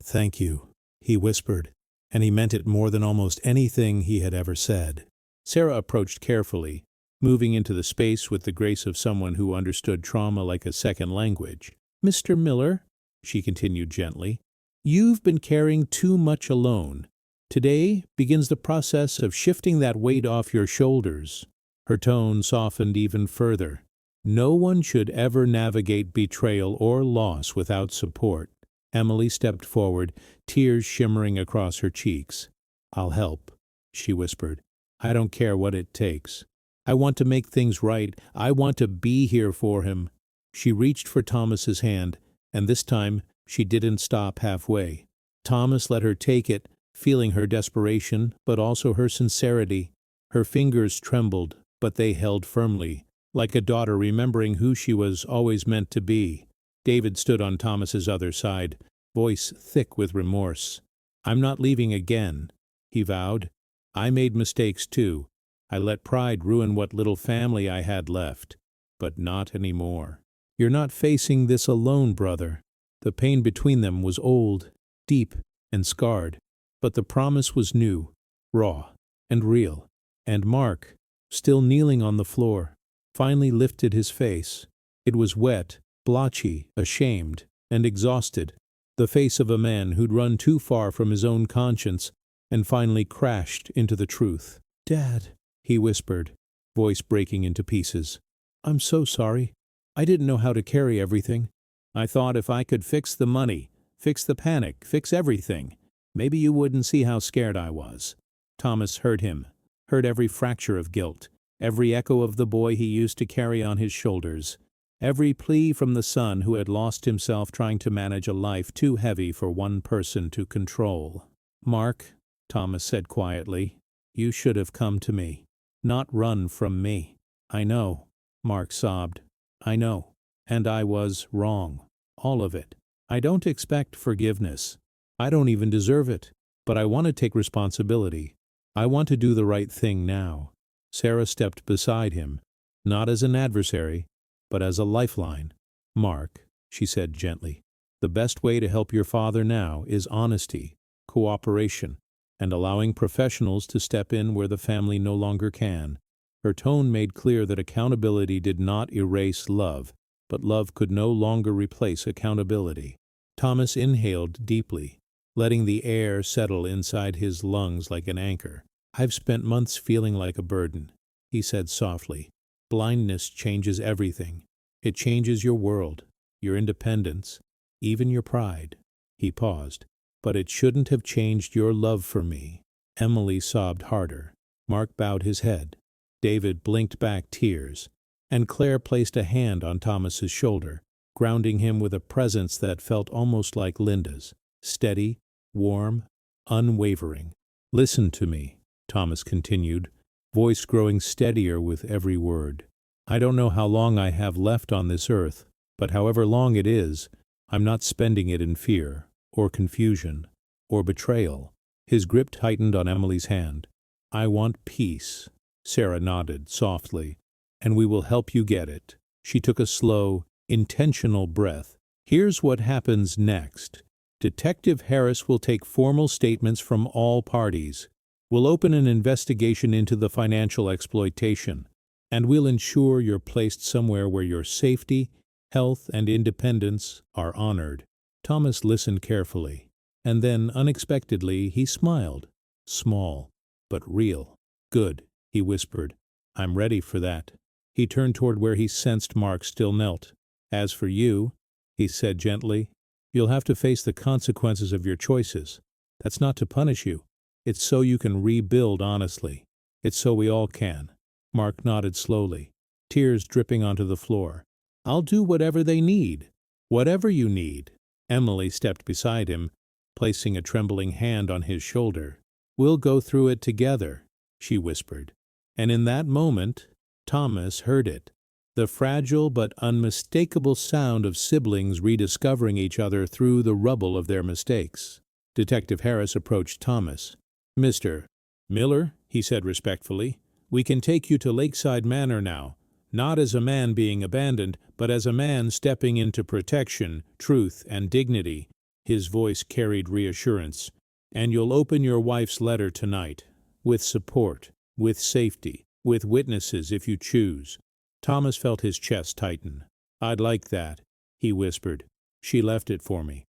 "Thank you," he whispered, and he meant it more than almost anything he had ever said. Sarah approached carefully, moving into the space with the grace of someone who understood trauma like a second language. "Mr. Miller," she continued gently, "you've been carrying too much alone. Today begins the process of shifting that weight off your shoulders." Her tone softened even further. "No one should ever navigate betrayal or loss without support." Emily stepped forward, tears shimmering across her cheeks. "I'll help," she whispered. "I don't care what it takes. I want to make things right. I want to be here for him." She reached for Thomas's hand, and this time she didn't stop halfway. Thomas let her take it, feeling her desperation, but also her sincerity. Her fingers trembled, but they held firmly, like a daughter remembering who she was always meant to be. David stood on Thomas's other side, voice thick with remorse. "I'm not leaving again," he vowed. "I made mistakes too. I let pride ruin what little family I had left. But not anymore. You're not facing this alone, brother." The pain between them was old, deep, and scarred, but the promise was new, raw, and real. And Mark, still kneeling on the floor, finally lifted his face. It was wet, blotchy, ashamed, and exhausted, the face of a man who'd run too far from his own conscience and finally crashed into the truth. "Dad," he whispered, voice breaking into pieces. "I'm so sorry. I didn't know how to carry everything. I thought if I could fix the money, fix the panic, fix everything, maybe you wouldn't see how scared I was." Thomas heard him, heard every fracture of guilt, every echo of the boy he used to carry on his shoulders, every plea from the son who had lost himself trying to manage a life too heavy for one person to control. "Mark," Thomas said quietly, "you should have come to me, not run from me." "I know," Mark sobbed. "I know. And I was wrong. All of it. I don't expect forgiveness. I don't even deserve it. But I want to take responsibility. I want to do the right thing now." Sarah stepped beside him, not as an adversary, but as a lifeline. "Mark," she said gently, "the best way to help your father now is honesty, cooperation, and allowing professionals to step in where the family no longer can." Her tone made clear that accountability did not erase love, but love could no longer replace accountability. Thomas inhaled deeply, letting the air settle inside his lungs like an anchor. "I've spent months feeling like a burden," he said softly. "Blindness changes everything. It changes your world, your independence, even your pride." He paused. "But it shouldn't have changed your love for me." Emily sobbed harder. Mark bowed his head. David blinked back tears, and Claire placed a hand on Thomas's shoulder, grounding him with a presence that felt almost like Linda's, steady, warm, unwavering. "Listen to me," Thomas continued, voice growing steadier with every word. "I don't know how long I have left on this earth, but however long it is, I'm not spending it in fear, or confusion, or betrayal." His grip tightened on Emily's hand. "I want peace." Sarah nodded softly. "And we will help you get it." She took a slow, intentional breath. "Here's what happens next. Detective Harris will take formal statements from all parties. We'll open an investigation into the financial exploitation, and we'll ensure you're placed somewhere where your safety, health, and independence are honored." Thomas listened carefully, and then, unexpectedly, he smiled. Small, but real. "Good," he whispered. "I'm ready for that." He turned toward where he sensed Mark still knelt. "As for you," he said gently, "you'll have to face the consequences of your choices. That's not to punish you. It's so you can rebuild honestly. It's so we all can." Mark nodded slowly, tears dripping onto the floor. "I'll do whatever they need. Whatever you need." Emily stepped beside him, placing a trembling hand on his shoulder. "We'll go through it together," she whispered. And in that moment, Thomas heard it. The fragile but unmistakable sound of siblings rediscovering each other through the rubble of their mistakes. Detective Harris approached Thomas. "Mr. Miller," he said respectfully, "we can take you to Lakeside Manor now, not as a man being abandoned, but as a man stepping into protection, truth, and dignity." His voice carried reassurance. "And you'll open your wife's letter tonight, with support, with safety, with witnesses if you choose." Thomas felt his chest tighten. "I'd like that," he whispered. "She left it for me.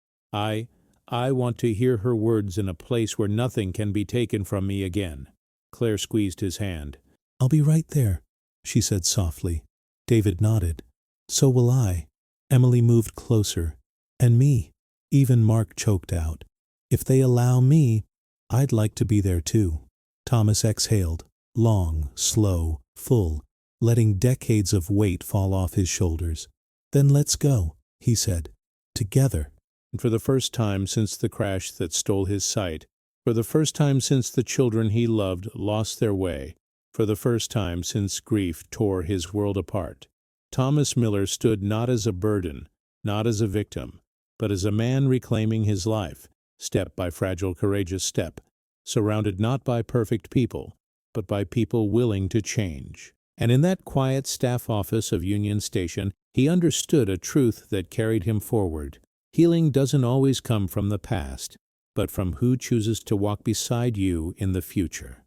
I want to hear her words in a place where nothing can be taken from me again." Claire squeezed his hand. "I'll be right there," she said softly. David nodded. "So will I." Emily moved closer. "And me." Even Mark choked out. "If they allow me, I'd like to be there too." Thomas exhaled, long, slow, full, letting decades of weight fall off his shoulders. "Then let's go," he said. "Together." And for the first time since the crash that stole his sight, for the first time since the children he loved lost their way, for the first time since grief tore his world apart, Thomas Miller stood not as a burden, not as a victim, but as a man reclaiming his life, step by fragile, courageous step, surrounded not by perfect people, but by people willing to change. And in that quiet staff office of Union Station, he understood a truth that carried him forward. Healing doesn't always come from the past, but from who chooses to walk beside you in the future.